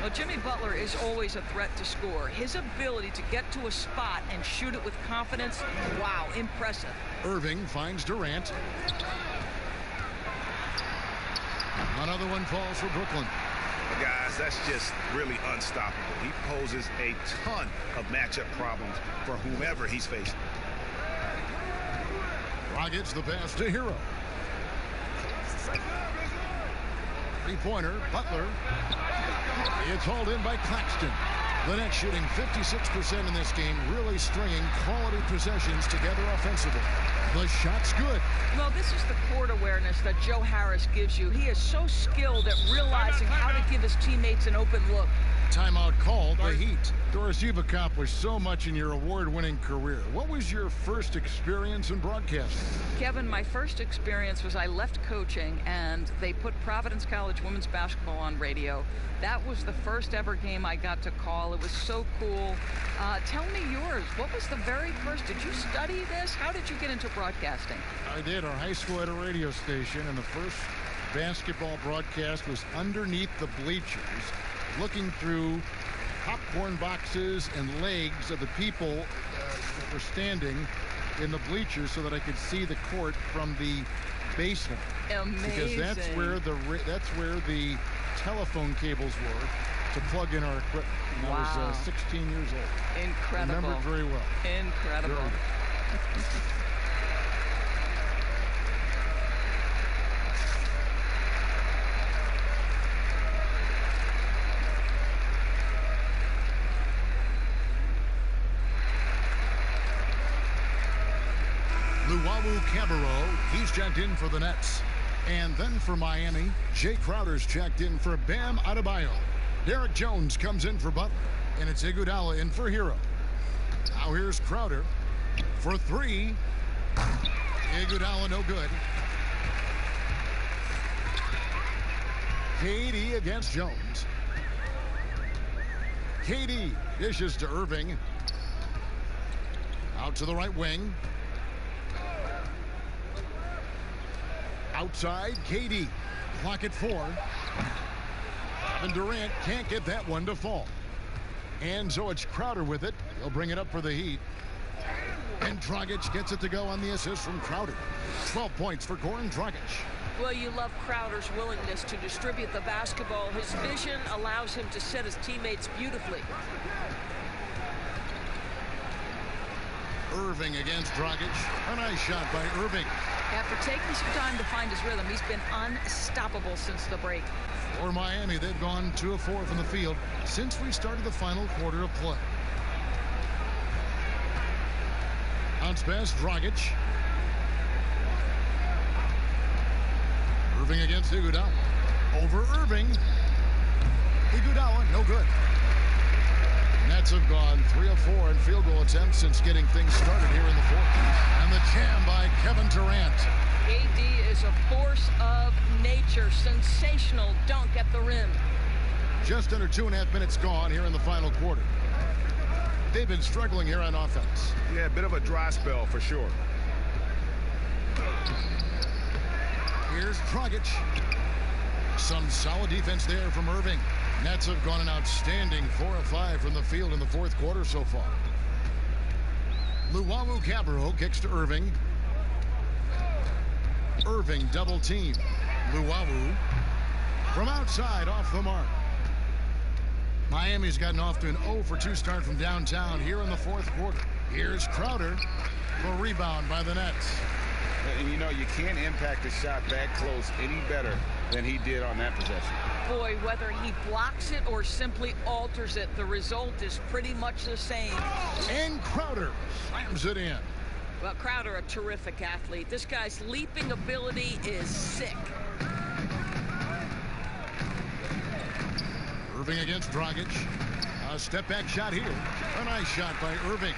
Well, Jimmy Butler is always a threat to score. His ability to get to a spot and shoot it with confidence, wow, impressive. Irving finds Durant. Another one falls for Brooklyn. Guys, that's just really unstoppable. He poses a ton of matchup problems for whomever he's facing. Dragic the pass to Hero. Three-pointer, Butler. It's hauled in by Claxton. The Nets shooting 56% in this game, really stringing quality possessions together offensively. The shot's good. Well, this is the court awareness that Joe Harris gives you. He is so skilled at realizing how to give his teammates an open look. Timeout called, the Heat. Doris, you've accomplished so much in your award-winning career. What was your first experience in broadcasting? Kevin, my first experience was I left coaching, and they put Providence College women's basketball on radio. That was the first ever game I got to call. It was so cool. Tell me yours. What was the very first? Did you study this? How did you get into broadcasting? I did. Our high school had a radio station, and the first basketball broadcast was underneath the bleachers, looking through popcorn boxes and legs of the people that were standing in the bleachers so that I could see the court from the basement. Amazing. Because that's where the telephone cables were to plug in our equipment. And wow. I was 16 years old. Incredible. I remember it very well. Incredible. Luwawu Cabarro, he's checked in for the Nets. And then for Miami, Jay Crowder's checked in for Bam Adebayo. Derek Jones comes in for Butler, and it's Iguodala in for Hero. Now here's Crowder for 3. Iguodala no good. KD against Jones. KD dishes to Irving. Out to the right wing. Outside, KD. Clock at 4. And Durant can't get that one to fall. And so it's Crowder with it. He'll bring it up for the Heat. And Dragic gets it to go on the assist from Crowder. 12 points for Goran Dragic. Well, you love Crowder's willingness to distribute the basketball. His vision allows him to set his teammates beautifully. Irving against Dragic. A nice shot by Irving. After taking some time to find his rhythm, he's been unstoppable since the break. For Miami, they've gone 2 of 4 from the field since we started the final quarter of play. Bounce pass, Dragic. Irving against Iguodala. Over Irving. Iguodala, no good. Nets have gone 3 of 4 in field goal attempts since getting things started here in the fourth. And the jam by Kevin Durant. AD is a force of nature. Sensational dunk at the rim. Just under 2.5 minutes gone here in the final quarter. they've been struggling here on offense. Yeah, a bit of a dry spell for sure. Here's Dragic. Some solid defense there from Irving. Nets have gone an outstanding 4 of 5 from the field in the fourth quarter so far. Luwawu-Cabarrot kicks to Irving. Irving double team. Luwawu from outside off the mark. Miami's gotten off to an 0 for 2 start from downtown here in the fourth quarter. Here's Crowder. The rebound by the Nets. And you know, you can't impact a shot that close any better than he did on that possession. Boy, whether he blocks it or simply alters it, the result is pretty much the same. And Crowder slams it in. Well, Crowder, a terrific athlete. This guy's leaping ability is sick. Irving against Dragic. A step back shot here. A nice shot by Irving.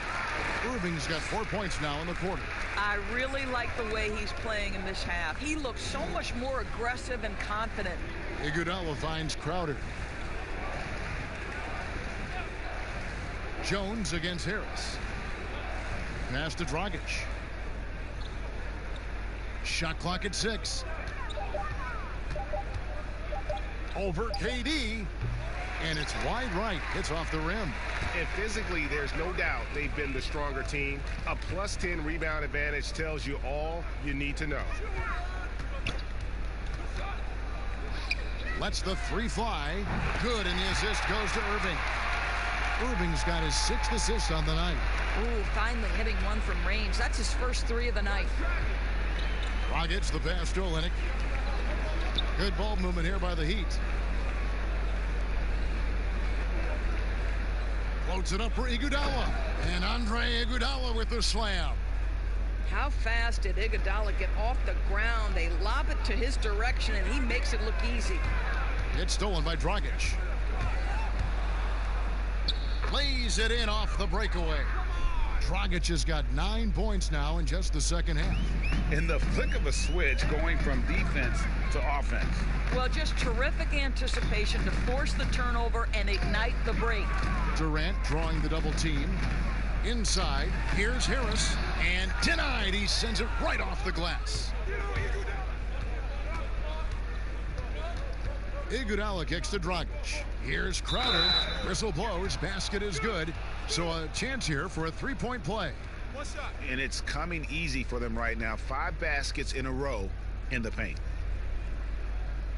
Irving's got 4 points now in the quarter. I really like the way he's playing in this half. He looks so much more aggressive and confident. Iguodala finds Crowder. Jones against Harris. Pass to Dragic. Shot clock at 6. Over KD. And it's wide right. Hits off the rim. And physically, there's no doubt they've been the stronger team. A +10 rebound advantage tells you all you need to know. Lets the 3 fly. Good, and the assist goes to Irving. Irving's got his 6th assist on the night. Ooh, finally hitting one from range. That's his first 3 of the night. Dragic, the pass to Olynyk. Good ball movement here by the Heat. Floats it up for Iguodala. And Andre Iguodala with the slam. How fast did Iguodala get off the ground? They lob it to his direction, and he makes it look easy. It's stolen by Dragic. Lays it in off the breakaway. Dragic has got 9 points now in just the second half. In the flick of a switch, going from defense to offense. Well, just terrific anticipation to force the turnover and ignite the break. Durant drawing the double team. Inside, here's Harris, and denied. He sends it right off the glass. Iguodala kicks to Dragic. Here's Crowder. Whistle blows. Basket is good. So a chance here for a 3-point play. And it's coming easy for them right now. 5 baskets in a row in the paint.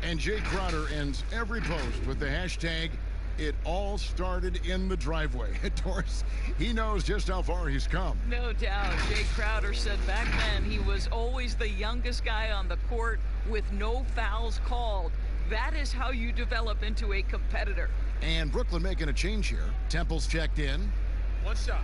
And Jay Crowder ends every post with the hashtag, "It all started in the driveway." Doris, he knows just how far he's come. No doubt. Jay Crowder said back then he was always the youngest guy on the court with no fouls called. That is how you develop into a competitor. And Brooklyn making a change here. Temple's checked in. One shot.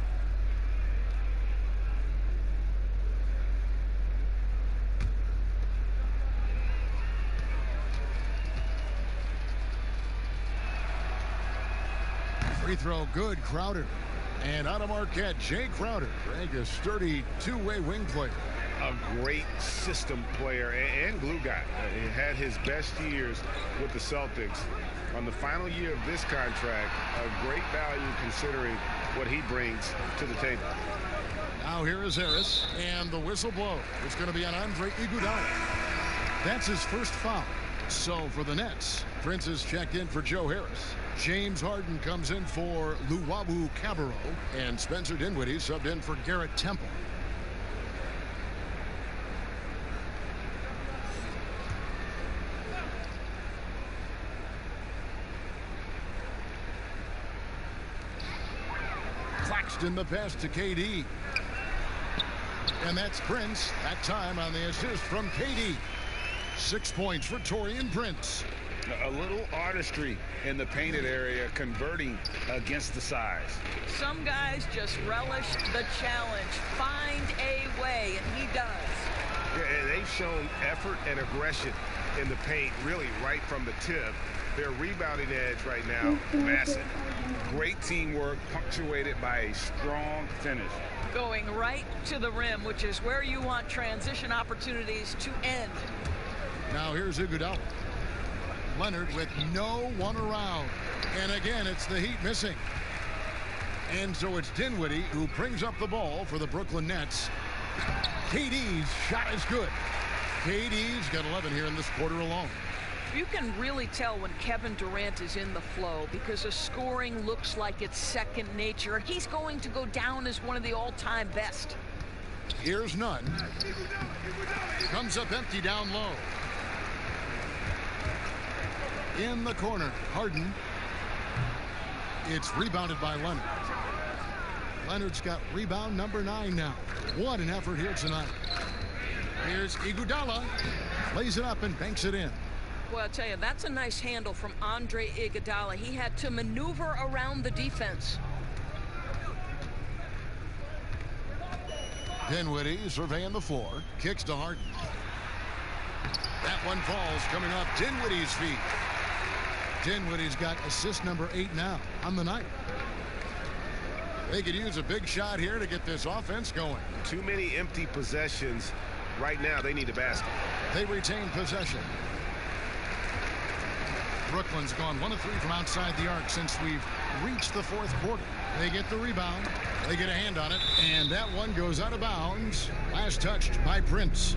Free throw good. Crowder. And out of Marquette, Jay Crowder. A sturdy two-way wing player. A great system player and glue guy. He had his best years with the Celtics. On the final year of this contract, a great value considering what he brings to the table. Now here is Harris, and the whistle blows. It's going to be on Andre Iguodala. That's his first foul. So for the Nets, Prince is checked in for Joe Harris. James Harden comes in for Luwawu-Cabarrot, and Spencer Dinwiddie subbed in for Garrett Temple. Claxton the pass to KD. And that's Prince, that time on the assist from KD. 6 points for Taurean Prince. A little artistry in the painted area, converting against the size. Some guys just relish the challenge. Find a way, and he does. Yeah, they've shown effort and aggression in the paint, really right from the tip. Their rebounding edge right now, massive. Great teamwork, punctuated by a strong finish. Going right to the rim, which is where you want transition opportunities to end. Now here's Iguodala. Leonard with no one around. And again, it's the Heat missing. And so it's Dinwiddie who brings up the ball for the Brooklyn Nets. KD's shot is good. KD's got 11 here in this quarter alone. You can really tell when Kevin Durant is in the flow because the scoring looks like it's second nature. He's going to go down as one of the all-time best. Here's Nunn. Comes up empty down low. In the corner, Harden. It's rebounded by Leonard. Leonard's got rebound number 9 now. What an effort here tonight. Here's Iguodala. Lays it up and banks it in. Well, I'll tell you, that's a nice handle from Andre Iguodala. He had to maneuver around the defense. Dinwiddie surveying the floor. Kicks to Harden. That one falls coming off Dinwiddie's feet. Dinwiddie's got assist number 8 now on the night. They could use a big shot here to get this offense going. Too many empty possessions. Right now, they need a basket. They retain possession. Brooklyn's gone 1 of 3 from outside the arc since we've reached the 4th quarter. They get the rebound. They get a hand on it. And that one goes out of bounds. Last touched by Prince.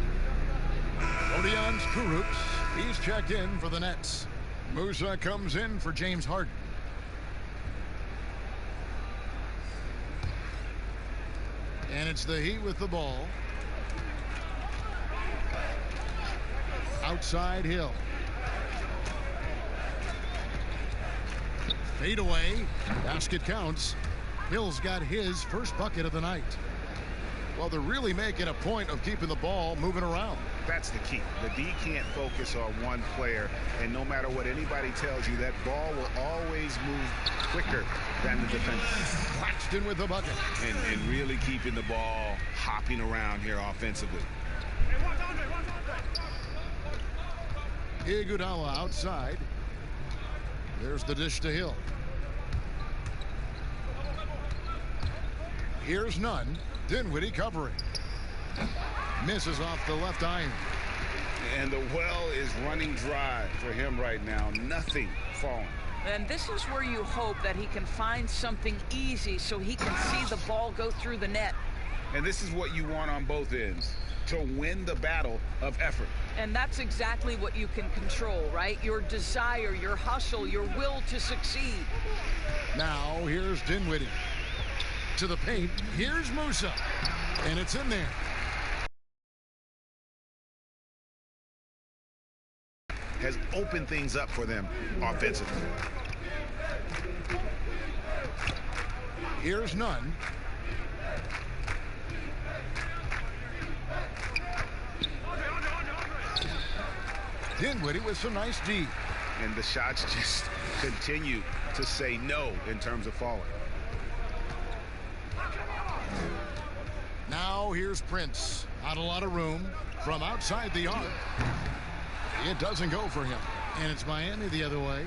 Rodions Kurucs. He's checked in for the Nets. Musa comes in for James Harden. And it's the Heat with the ball. Outside Hill. Fade away. Basket counts. Hill's got his first bucket of the night. Well, they're really making a point of keeping the ball moving around. That's the key. The D can't focus on one player, and no matter what anybody tells you, that ball will always move quicker than the defense. Claxton with the bucket. And really keeping the ball hopping around here offensively. Iguodala outside. There's the dish to Hill. Here's Nunn. Dinwiddie covering. Misses off the left iron. And the well is running dry for him right now. Nothing falling. And this is where you hope that he can find something easy so he can see the ball go through the net. And this is what you want on both ends, to win the battle of effort. And that's exactly what you can control, right? Your desire, your hustle, your will to succeed. Now here's Dinwiddie. To the paint. Here's Musa. And it's in there. Has opened things up for them offensively. Here's Nunn. Dinwiddie with some nice D. And the shots just continue to say no in terms of falling. Now here's Prince. Not a lot of room from outside the arc. It doesn't go for him. And it's Miami the other way.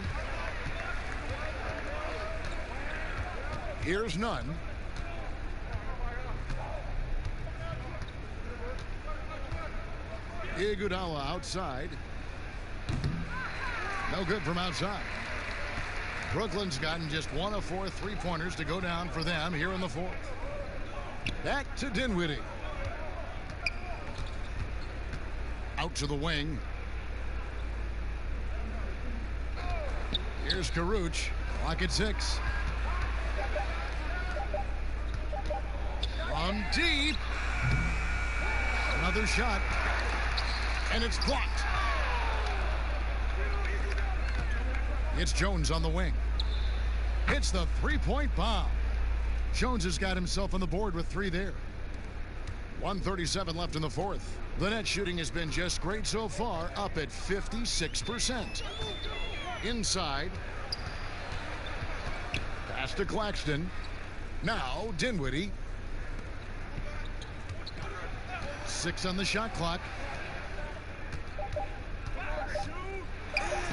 Here's Nunn. Iguodala outside. No good from outside. Brooklyn's gotten just 1 of 4 3-pointers to go down for them here in the 4th. Back to Dinwiddie. Out to the wing. Here's Kurucs. Clock at 6. From deep. Another shot. And it's blocked. It's Jones on the wing. Hits the 3-point bomb. Jones has got himself on the board with 3 there. 1:37 left in the 4th. The net shooting has been just great so far, up at 56%. Inside. Pass to Claxton. Now Dinwiddie. 6 on the shot clock.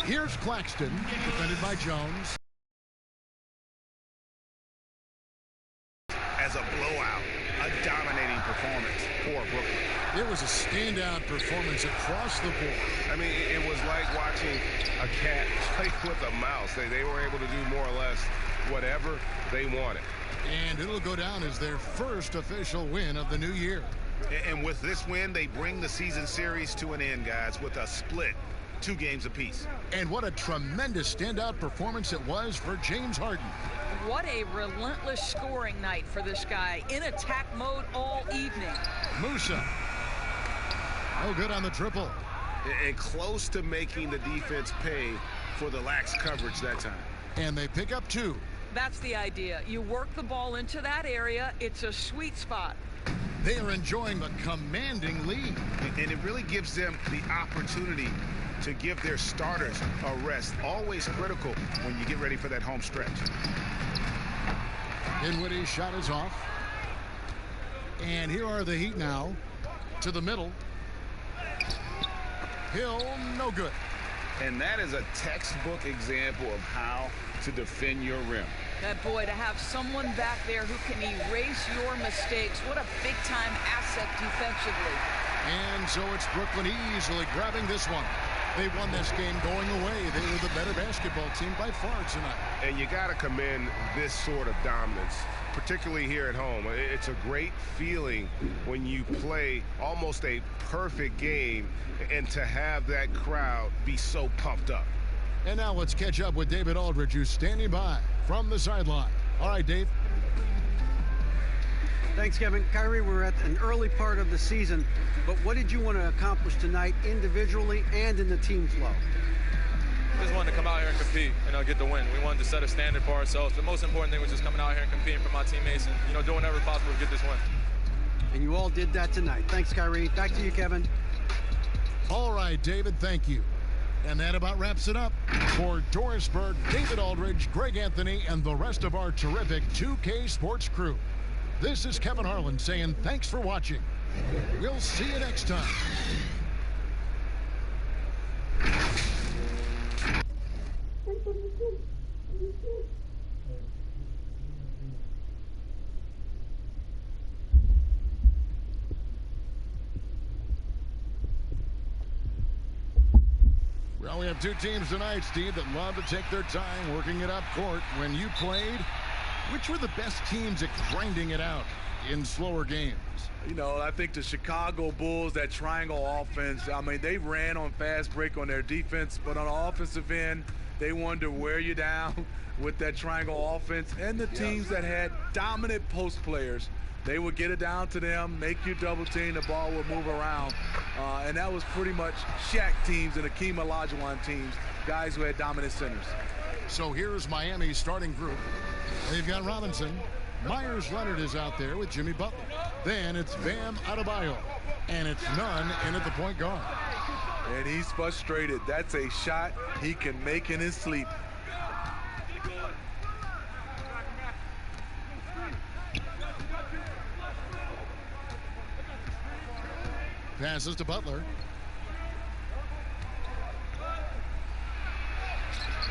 Here's Claxton, defended by Jones. As a blowout, a dominating performance for Brooklyn. It was a standout performance across the board. I mean, it was like watching a cat play with a mouse. They were able to do more or less whatever they wanted. And it'll go down as their first official win of the new year. And with this win, they bring the season series to an end, guys, with a split 2 games apiece. And what a tremendous standout performance it was for James Harden. What a relentless scoring night for this guy, in attack mode all evening. Musa. No good on the triple. And close to making the defense pay for the lax coverage that time. And they pick up 2. That's the idea. You work the ball into that area. It's a sweet spot. They are enjoying the commanding lead. And it really gives them the opportunity to give their starters a rest. Always critical when you get ready for that home stretch. Dinwiddie's shot is off. And here are the Heat now. To the middle. Hill, no good. And that is a textbook example of how to defend your rim. That boy, to have someone back there who can erase your mistakes, what a big-time asset defensively. And so it's Brooklyn easily grabbing this one. They won this game going away. They were the better basketball team by far tonight. And you got to commend this sort of dominance, particularly here at home. It's a great feeling when you play almost a perfect game and to have that crowd be so pumped up. And now let's catch up with David Aldridge, who's standing by from the sideline. All right, Dave. Thanks, Kevin. Kyrie, we're at an early part of the season, but what did you want to accomplish tonight individually and in the team flow? Just wanted to come out here and compete, get the win. We wanted to set a standard for ourselves. The most important thing was just coming out here and competing for my teammates and, doing whatever possible to get this win. And you all did that tonight. Thanks, Kyrie. Back to you, Kevin. All right, David, thank you. And that about wraps it up. For Doris Burke, David Aldridge, Greg Anthony, and the rest of our terrific 2K Sports crew. This is Kevin Harlan saying thanks for watching. We'll see you next time. Well, we have 2 teams tonight, Steve, that love to take their time working it up court. When you played, which were the best teams at grinding it out in slower games? I think the Chicago Bulls, that triangle offense, they ran on fast break on their defense, but on the offensive end, they wanted to wear you down with that triangle offense. And the teams that had dominant post players, they would get it down to them, make you double team, the ball would move around. And that was pretty much Shaq teams and Akeem Olajuwon teams, guys who had dominant centers. So here's Miami's starting group. They've got Robinson. Myers Leonard is out there with Jimmy Butler. Then it's Bam Adebayo. And it's Nunn in at the point guard. And he's frustrated. That's a shot he can make in his sleep. Passes to Butler.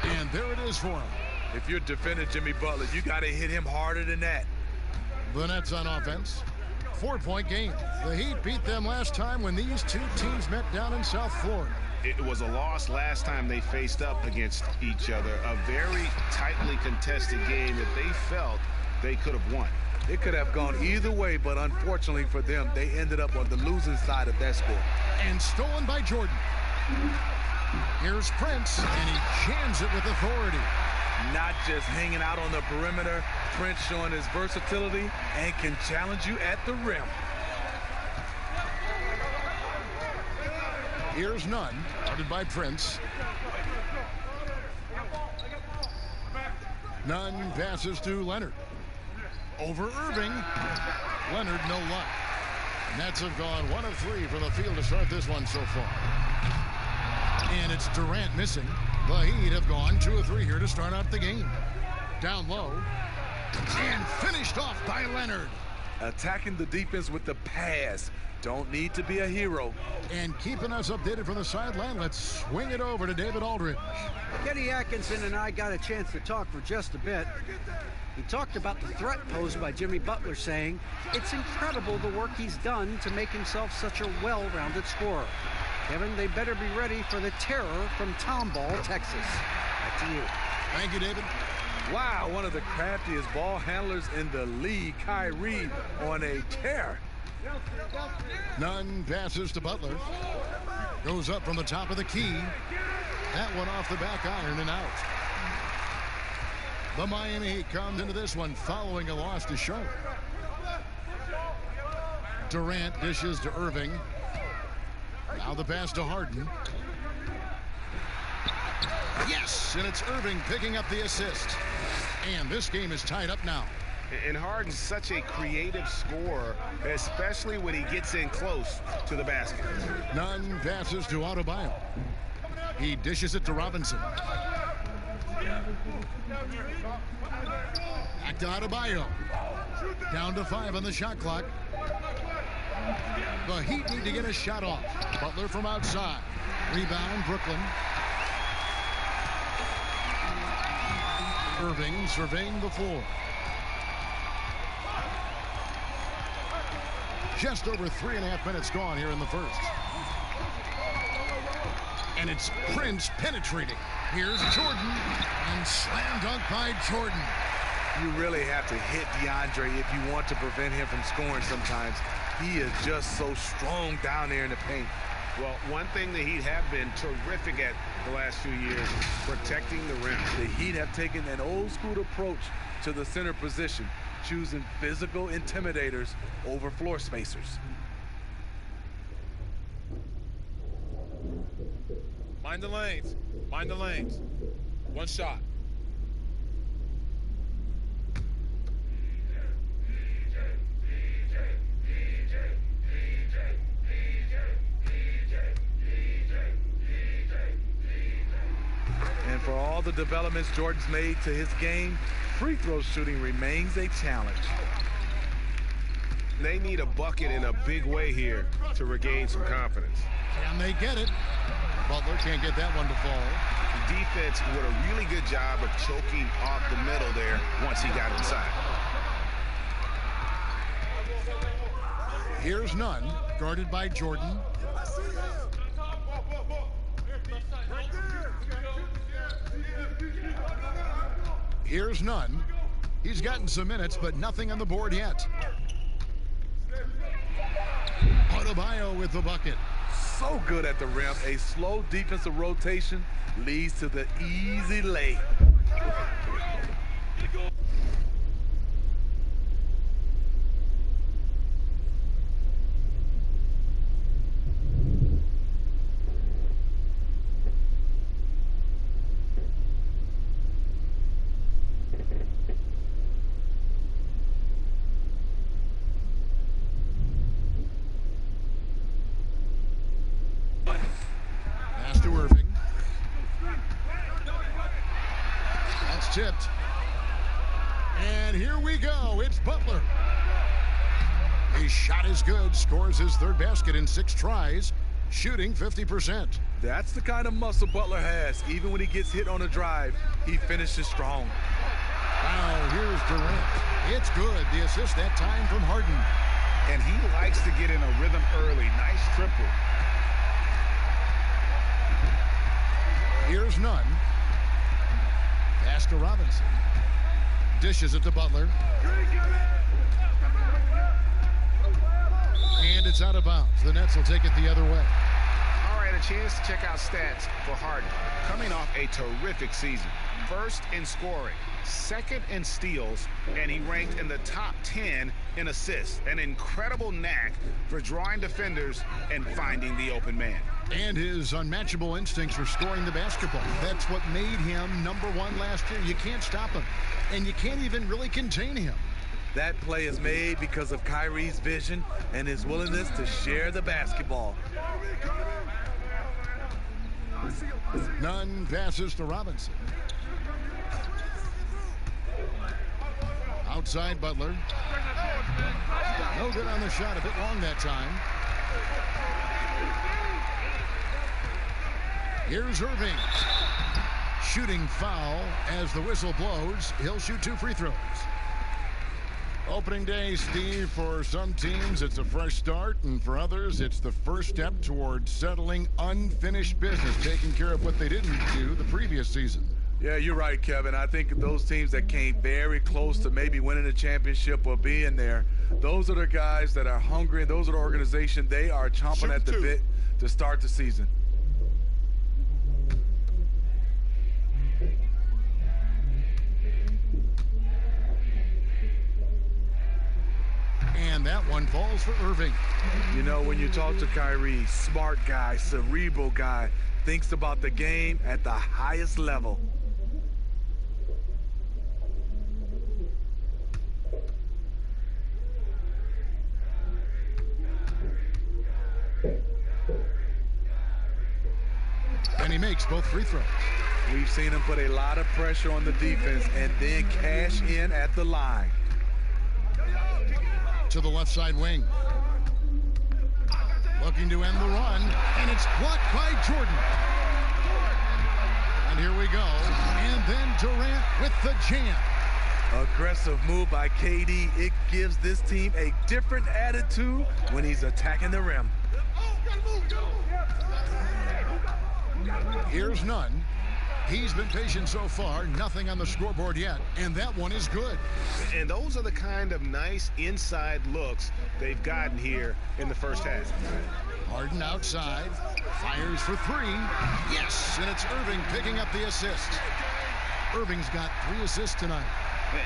And there it is for him. If you're defending Jimmy Butler, you got to hit him harder than that. The Nets on offense. 4-point game. The Heat beat them last time when these 2 teams met down in South Florida. It was a loss last time they faced up against each other. A very tightly contested game that they felt they could have won. It could have gone either way, but unfortunately for them, they ended up on the losing side of that score. And stolen by Jordan. Here's Prince, and he jams it with authority. Not just hanging out on the perimeter, Prince showing his versatility and can challenge you at the rim. Here's Nunn, guarded by Prince. Nunn passes to Leonard. Over Irving. Leonard, no luck. Nets have gone 1 of 3 from the field to start this one so far. And it's Durant missing. The Heat have gone 2 of 3 here to start out the game. Down low. And finished off by Leonard. Attacking the defense with the pass. Don't need to be a hero. And keeping us updated from the sideline, let's swing it over to David Aldridge. Kenny Atkinson and I got a chance to talk for just a bit. He talked about the threat posed by Jimmy Butler, saying, it's incredible the work he's done to make himself such a well-rounded scorer. Kevin, they better be ready for the terror from Tomball, Texas. Back to you. Thank you, David. Wow, one of the craftiest ball handlers in the league. Kyrie on a tear. Nunn passes to Butler. Goes up from the top of the key. That one off the back iron and out. The Miami Heat comes into this one following a loss to Charlotte. Durant dishes to Irving. Now the pass to Harden. Yes, and it's Irving picking up the assist. And this game is tied up now. And Harden's such a creative scorer, especially when he gets in close to the basket. Nunn passes to Adebayo. He dishes it to Robinson. Back to Adebayo. Down to 5 on the shot clock. The Heat need to get a shot off. Butler from outside. Rebound, Brooklyn. Irving surveying the floor. Just over 3.5 minutes gone here in the first. And it's Prince penetrating. Here's Jordan. And slam dunk by Jordan. You really have to hit DeAndre if you want to prevent him from scoring sometimes. He is just so strong down there in the paint. Well, one thing the Heat have been terrific at the last few years, protecting the rim. The Heat have taken an old-school approach to the center position, choosing physical intimidators over floor spacers. Mind the lanes. Mind the lanes. One shot. And for all the developments Jordan's made to his game, free throw shooting remains a challenge. They need a bucket in a big way here to regain some confidence. Can they get it? Butler can't get that one to fall. The defense did a really good job of choking off the middle there once he got inside. Here's Nunn, guarded by Jordan. Here's Nunn. He's gotten some minutes, but nothing on the board yet. Adebayo with the bucket. So good at the rim. A slow defensive rotation leads to the easy lay. Tipped. And here we go. It's Butler. His shot is good. Scores his third basket in 6 tries. Shooting 50%. That's the kind of muscle Butler has. Even when he gets hit on a drive, he finishes strong. Now here's Durant. It's good. The assist that time from Harden. And he likes to get in a rhythm early. Nice triple. Here's Nunn. Pass to Robinson. Dishes it to Butler. And it's out of bounds. The Nets will take it the other way. All right, a chance to check out stats for Harden. Coming off a terrific season. First in scoring, second in steals, and he ranked in the top 10 in assists. An incredible knack for drawing defenders and finding the open man. And his unmatchable instincts for scoring the basketball. That's what made him #1 last year. You can't stop him, and you can't even really contain him. That play is made because of Kyrie's vision and his willingness to share the basketball. Nunn passes to Robinson. Outside Butler. No good on the shot. A bit long that time. Here's Irving. Shooting foul as the whistle blows. He'll shoot 2 free throws. Opening day, Steve, for some teams it's a fresh start, and for others it's the first step towards settling unfinished business, taking care of what they didn't do the previous season. Yeah, you're right, Kevin. I think those teams that came very close to maybe winning a championship or being there, those are the guys that are hungry, and those are the organization. They are chomping at the bit to start the season. And that one falls for Irving. You know, when you talk to Kyrie, smart guy, cerebral guy, thinks about the game at the highest level. And he makes both free throws. We've seen him put a lot of pressure on the defense and then cash in at the line. To the left side wing. Looking to end the run, and it's blocked by Jordan. And here we go. And then Durant with the jam. Aggressive move by KD. It gives this team a different attitude when he's attacking the rim. Here's Nunn. He's been patient so far, nothing on the scoreboard yet, and that one is good. And those are the kind of nice inside looks they've gotten here in the first half. Harden outside, fires for three. Yes, and it's Irving picking up the assist. Irving's got 3 assists tonight.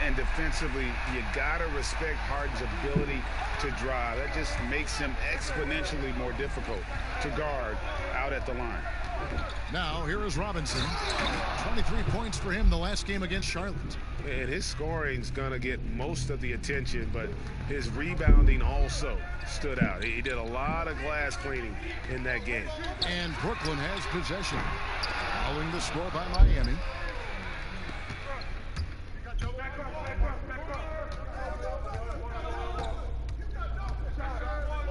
And defensively, you gotta respect Harden's ability to drive. That just makes him exponentially more difficult to guard out at the line. Now, here is Robinson. 23 points for him the last game against Charlotte. And his scoring's going to get most of the attention, but his rebounding also stood out. He did a lot of glass cleaning in that game. And Brooklyn has possession. Following the score by Miami.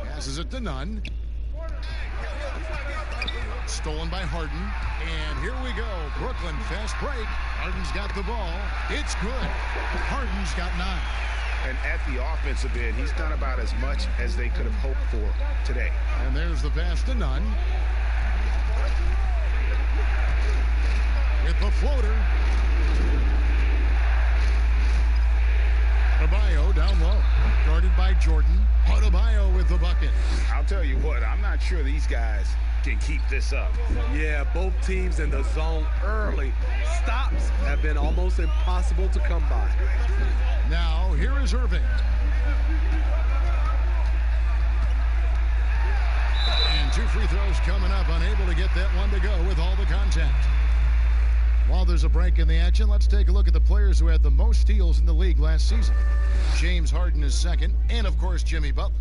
Passes it to Nunn. Stolen by Harden, and here we go. Brooklyn, fast break. Harden's got the ball. It's good. Harden's got 9. And at the offensive end, he's done about as much as they could have hoped for today. And there's the pass to Nunn. With the floater. Adebayo down low. Guarded by Jordan. Adebayo with the bucket. I'll tell you what, I'm not sure these guys can keep this up. Yeah, both teams in the zone early. Stops have been almost impossible to come by. Now, here is Irving. And 2 free throws coming up, unable to get that one to go with all the contact. While there's a break in the action, let's take a look at the players who had the most steals in the league last season. James Harden is second, and of course, Jimmy Butler.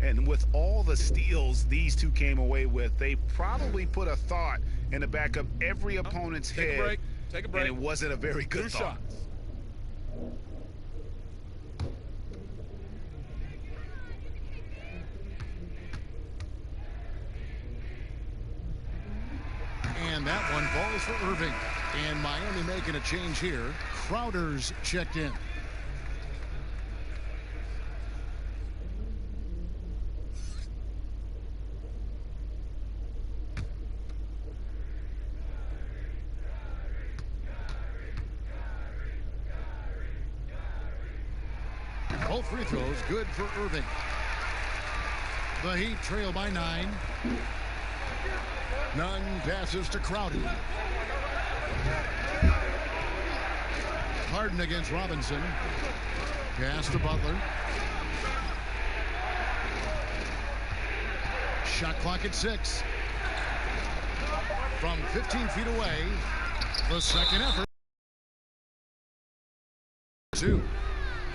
And with all the steals these two came away with, they probably put a thought in the back of every opponent's head. Take a break. And it wasn't a very good 2 thought. shots. And that one falls for Irving. And Miami making a change here. Crowder's checked in. Both free throws good for Irving. The Heat trail by 9. Nunn passes to Crowder. Harden against Robinson. Pass to Butler. Shot clock at 6. From 15 feet away, the second effort. 2.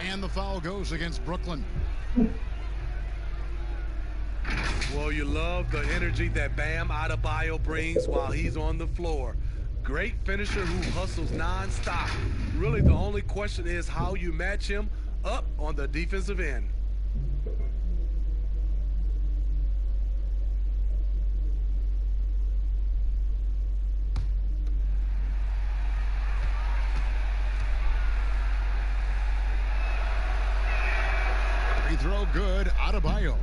And the foul goes against Brooklyn. Well, you love the energy that Bam Adebayo brings while he's on the floor. Great finisher who hustles nonstop. Really, the only question is how you match him up on the defensive end. Free throw good, Adebayo.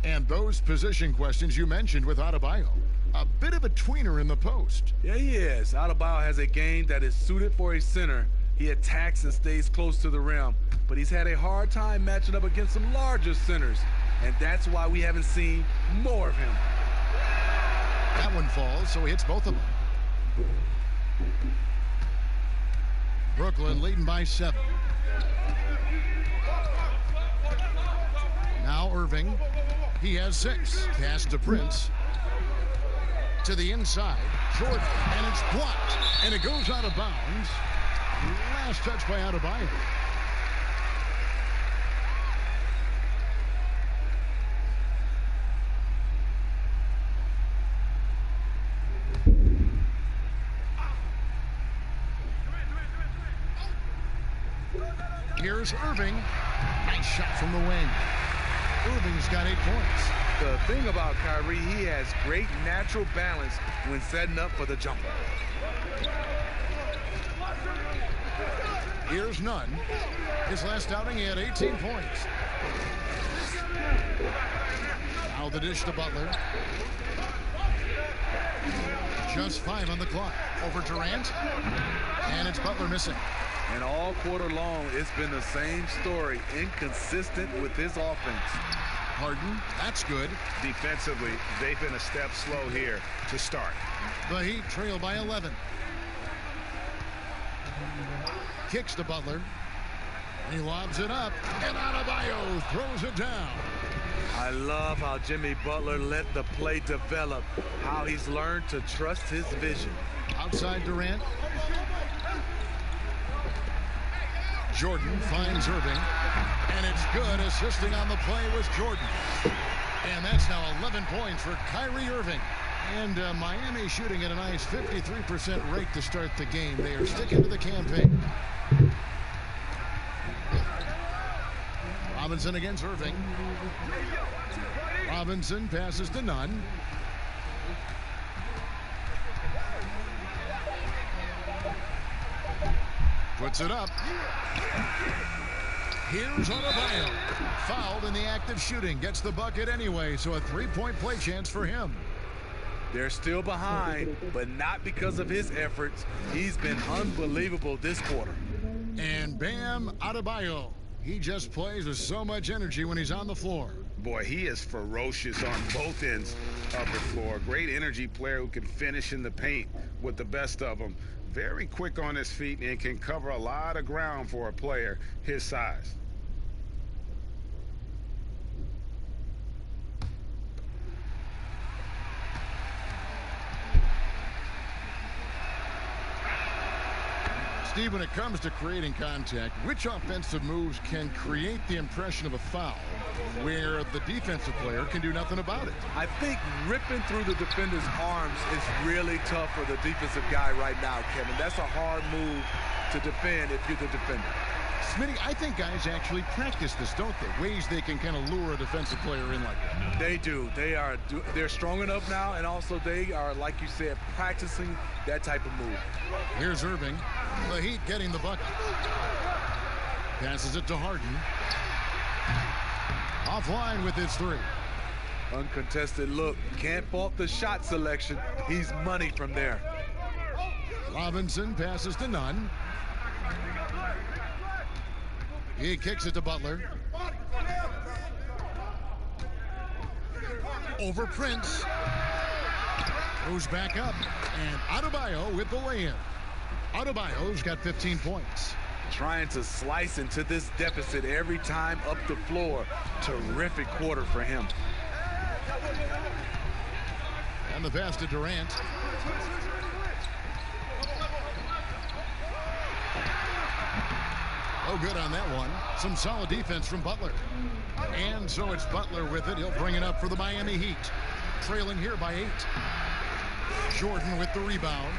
And those position questions you mentioned with Adebayo. a bit of a tweener in the post. Yeah, he is. Adebayo has a game that is suited for a center. He attacks and stays close to the rim, but he's had a hard time matching up against some larger centers, and that's why we haven't seen more of him. That one falls, so he hits both of them. Brooklyn leading by 7. Now Irving. He has 6. Pass to Prince. To the inside. Jordan. And it's blocked. And it goes out of bounds. Last touch by Adebayo. Here's Irving. Nice shot from the wing. Irving's got 8 points. The thing about Kyrie, he has great natural balance when setting up for the jumper. Here's Nunn. His last outing, he had 18 points. Now the dish to Butler. Just 5 on the clock. Over Durant. And it's Butler missing. And all quarter long, it's been the same story. Inconsistent with his offense. Harden, that's good. Defensively, they've been a step slow here to start. The Heat trail by 11. Kicks to Butler. He lobs it up, and Adebayo throws it down. I love how Jimmy Butler let the play develop, how he's learned to trust his vision. Outside Durant. Jordan finds Irving, and it's good. Assisting on the play was Jordan. And that's now 11 points for Kyrie Irving. And Miami shooting at a nice 53% rate to start the game. They are sticking to the campaign. Robinson against Irving. Robinson passes to Nunn. Puts it up. Here's Adebayo. Fouled in the act of shooting. Gets the bucket anyway, so a 3-point play chance for him. They're still behind, but not because of his efforts. He's been unbelievable this quarter. And Bam Adebayo. He just plays with so much energy when he's on the floor. Boy, he is ferocious on both ends of the floor. Great energy player who can finish in the paint with the best of them. Very quick on his feet and can cover a lot of ground for a player his size. Steve, when it comes to creating contact, which offensive moves can create the impression of a foul where the defensive player can do nothing about it? I think ripping through the defender's arms is really tough for the defensive guy right now, Kevin. That's a hard move to defend if you're the defender. Smitty, I think guys actually practice this, don't they? Ways they can kind of lure a defensive player in like that. They do. They're strong enough now, and also they are, like you said, practicing that type of move. Here's Irving. The Heat getting the bucket. Passes it to Harden. Offline with his 3. Uncontested look. Can't fault the shot selection. He's money from there. Robinson passes to Nunn. He kicks it to Butler. Over Prince. Goes back up. And Adebayo with the lay-in. Adebayo's got 15 points. Trying to slice into this deficit every time up the floor. Terrific quarter for him. And the pass to Durant. Oh, good on that one. Some solid defense from Butler. And so it's Butler with it. He'll bring it up for the Miami Heat. Trailing here by 8. Jordan with the rebound.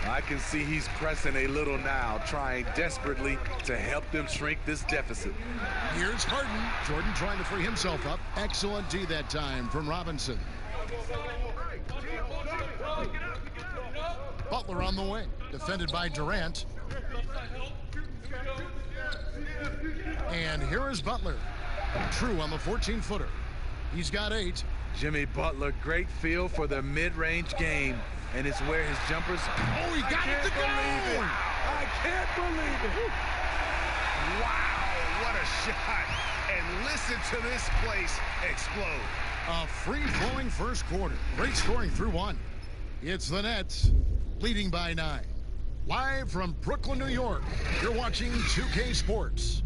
I can see he's pressing a little now, trying desperately to help them shrink this deficit. Here's Harden. Jordan trying to free himself up. Excellent D that time from Robinson. Butler on the wing. Defended by Durant. And here is Butler. True on the 14-footer. He's got 8. Jimmy Butler, great feel for the mid-range game, and it's where his jumpers. Oh, he got it to go! I can't believe it. Wow, what a shot. And listen to this place explode. A free-flowing first quarter. Great scoring through one. It's the Nets leading by 9. Live from Brooklyn, New York, you're watching 2K Sports.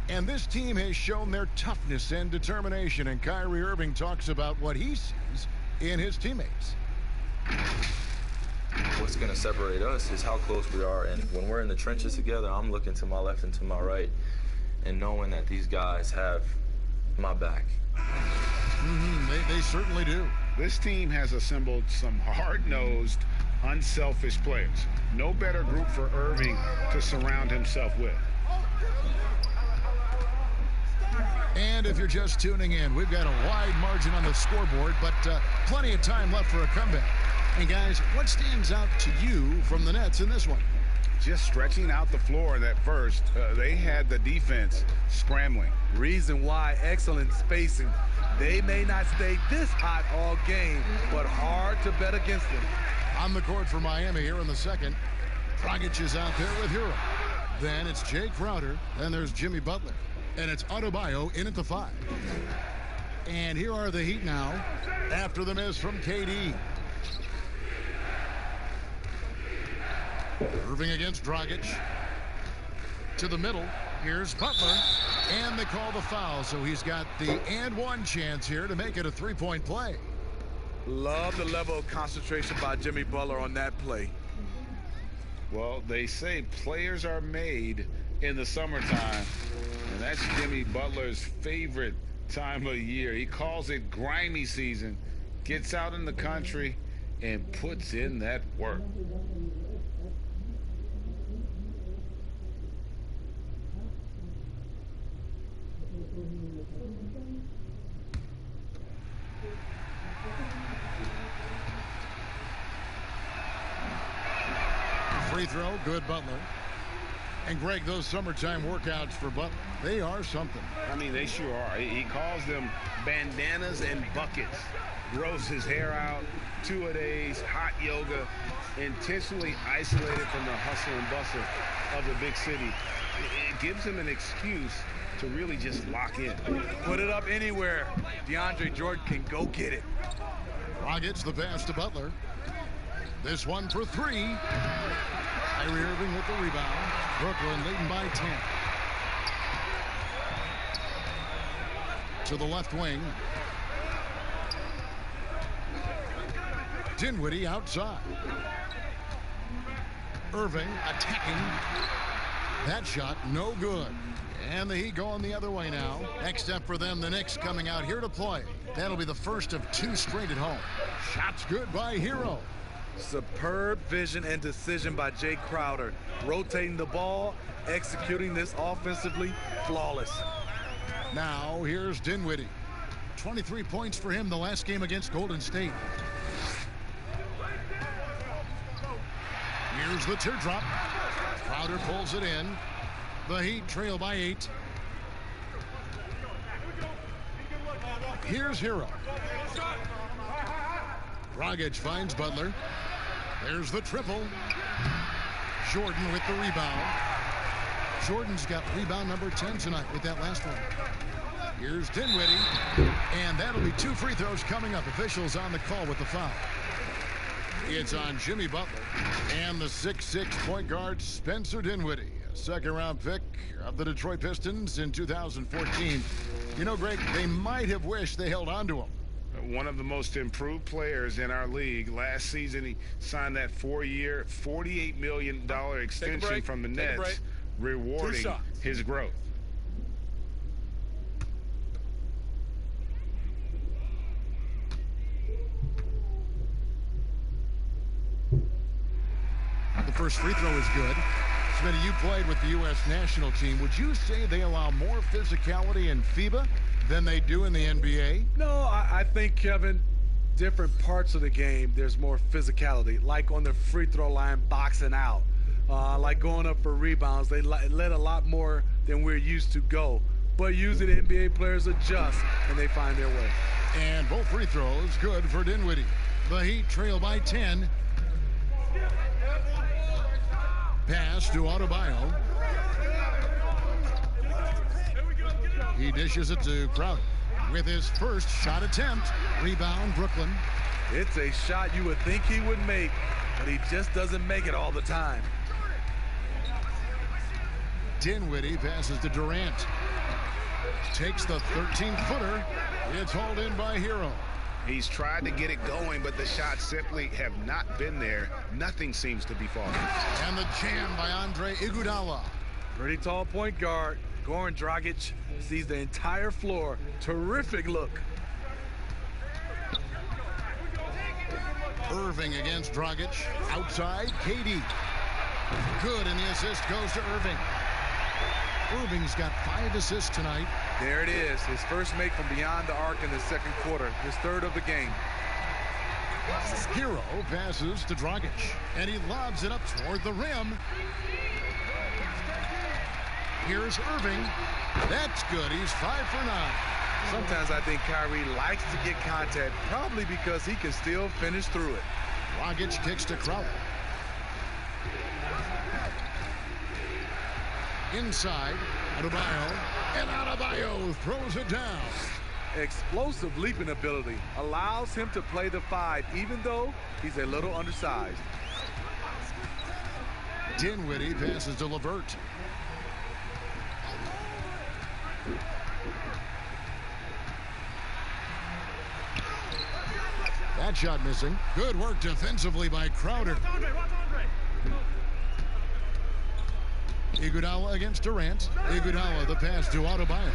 And this team has shown their toughness and determination, and Kyrie Irving talks about what he sees in his teammates. What's going to separate us is how close we are, and when we're in the trenches together, I'm looking to my left and to my right and knowing that these guys have my back. They certainly do. This team has assembled some hard-nosed, unselfish players. No better group for Irving to surround himself with. And if you're just tuning in, we've got a wide margin on the scoreboard, but plenty of time left for a comeback. And guys, what stands out to you from the Nets in this one? Just stretching out the floor at first. They had the defense scrambling. Reason why, excellent spacing. They may not stay this hot all game, but hard to bet against them. On the court for Miami here in the second. Dragic is out there with Hero. Then it's Jay Crowder. Then there's Jimmy Butler. And it's Adebayo in at the 5. And here are the Heat now after the miss from KD. Irving against Dragic. To the middle. Here's Butler. And they call the foul, so he's got the and one chance here to make it a three-point play. Love the level of concentration by Jimmy Butler on that play. Well, they say players are made in the summertime, and that's Jimmy Butler's favorite time of year. He calls it grimy season, gets out in the country, and puts in that work. Free throw, good Butler. And Greg, those summertime workouts for Butler, they are something. I mean, they sure are. He calls them bandanas and buckets. Grows his hair out, 2-a-days, hot yoga, intentionally isolated from the hustle and bustle of the big city. It gives him an excuse to really just lock in. Put it up anywhere. DeAndre Jordan can go get it. Dragic the pass to Butler. This one for 3. Kyrie Irving with the rebound. Brooklyn leading by 10. To the left wing. Dinwiddie outside. Irving attacking. That shot no good. And the Heat going the other way now. Next step for them, the Knicks coming out here to play. That'll be the first of 2 straight at home. Shots good by Hero. Superb vision and decision by Jay Crowder. Rotating the ball, executing this offensively, flawless. Now here's Dinwiddie. 23 points for him the last game against Golden State. Here's the teardrop. Crowder pulls it in. The Heat trail by 8. Here's Hero. Dragic finds Butler. There's the triple. Jordan with the rebound. Jordan's got rebound number 10 tonight with that last one. Here's Dinwiddie. And that'll be 2 free throws coming up. Officials on the call with the foul. It's on Jimmy Butler and the 6'6" point guard Spencer Dinwiddie, a second-round pick of the Detroit Pistons in 2014. You know, Greg, they might have wished they held on to him. One of the most improved players in our league. Last season, he signed that 4-year, $48 million extension from the Nets, rewarding his growth. The first free throw is good. Smitty, you played with the U.S. national team. Would you say they allow more physicality in FIBA than they do in the NBA? No, I think, Kevin, different parts of the game, there's more physicality. Like on the free throw line, boxing out. Like going up for rebounds, they let a lot more than we're used to go. But usually the NBA players adjust and they find their way. And both free throws good for Dinwiddie. The Heat trail by 10. Pass to Adebayo. He dishes it to Crowder with his first shot attempt. Rebound, Brooklyn. It's a shot you would think he would make, but he just doesn't make it all the time. Dinwiddie passes to Durant. Takes the 13-footer. It's hauled in by Hero. He's tried to get it going, but the shots simply have not been there. Nothing seems to be falling. And the jam by Andre Iguodala. Pretty tall point guard. Goran Dragic sees the entire floor. Terrific look. Irving against Dragic. Outside, KD. Good, and the assist goes to Irving. Irving's got 5 assists tonight. There it is. His first make from beyond the arc in the second quarter. His third of the game. Hero passes to Dragic, and he lobs it up toward the rim. Here's Irving. That's good. He's 5 for 9. Sometimes I think Kyrie likes to get contact, probably because he can still finish through it. Dragic kicks to Crowder. Inside, Adebayo, and Adebayo throws it down. Explosive leaping ability allows him to play the 5, even though he's a little undersized. Dinwiddie passes to LeVert. That shot missing. Good work defensively by Crowder. Iguodala against Durant. Iguodala, the pass to Adebayo.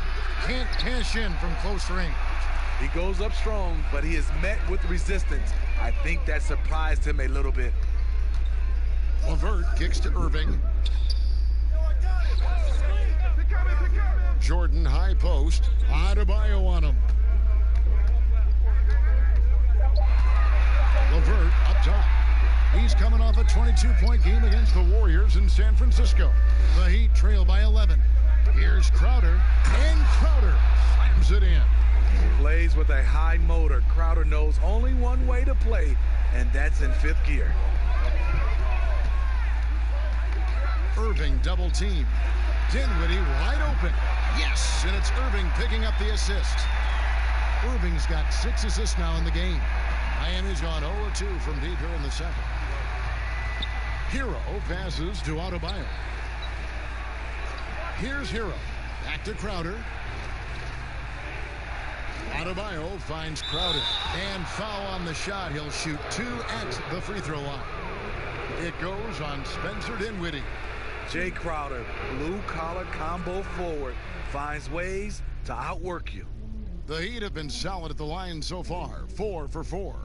Can't cash in from close range. He goes up strong, but he is met with resistance. I think that surprised him a little bit. LeVert kicks to Irving. Jordan high post. Adebayo on him. LeVert up top. He's coming off a 22-point game against the Warriors in San Francisco. The Heat trail by 11. Here's Crowder, and Crowder slams it in. Plays with a high motor. Crowder knows only one way to play, and that's in 5th gear. Irving double team. Dinwiddie wide open. Yes, and it's Irving picking up the assist. Irving's got 6 assists now in the game. Miami's gone 0-2 from deep here in the second. Hero passes to Adebayo. Here's Hero. Back to Crowder. Adebayo finds Crowder. And foul on the shot. He'll shoot 2 at the free throw line. It goes on Spencer Dinwiddie. Jay Crowder, blue-collar combo forward, finds ways to outwork you. The Heat have been solid at the line so far. 4 for 4.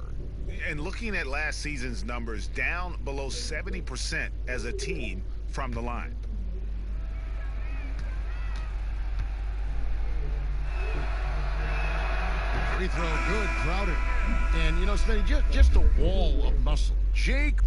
And looking at last season's numbers, down below 70% as a team from the line. Free throw good, Crowder. And, you know, Smitty, just a wall of muscle. Jake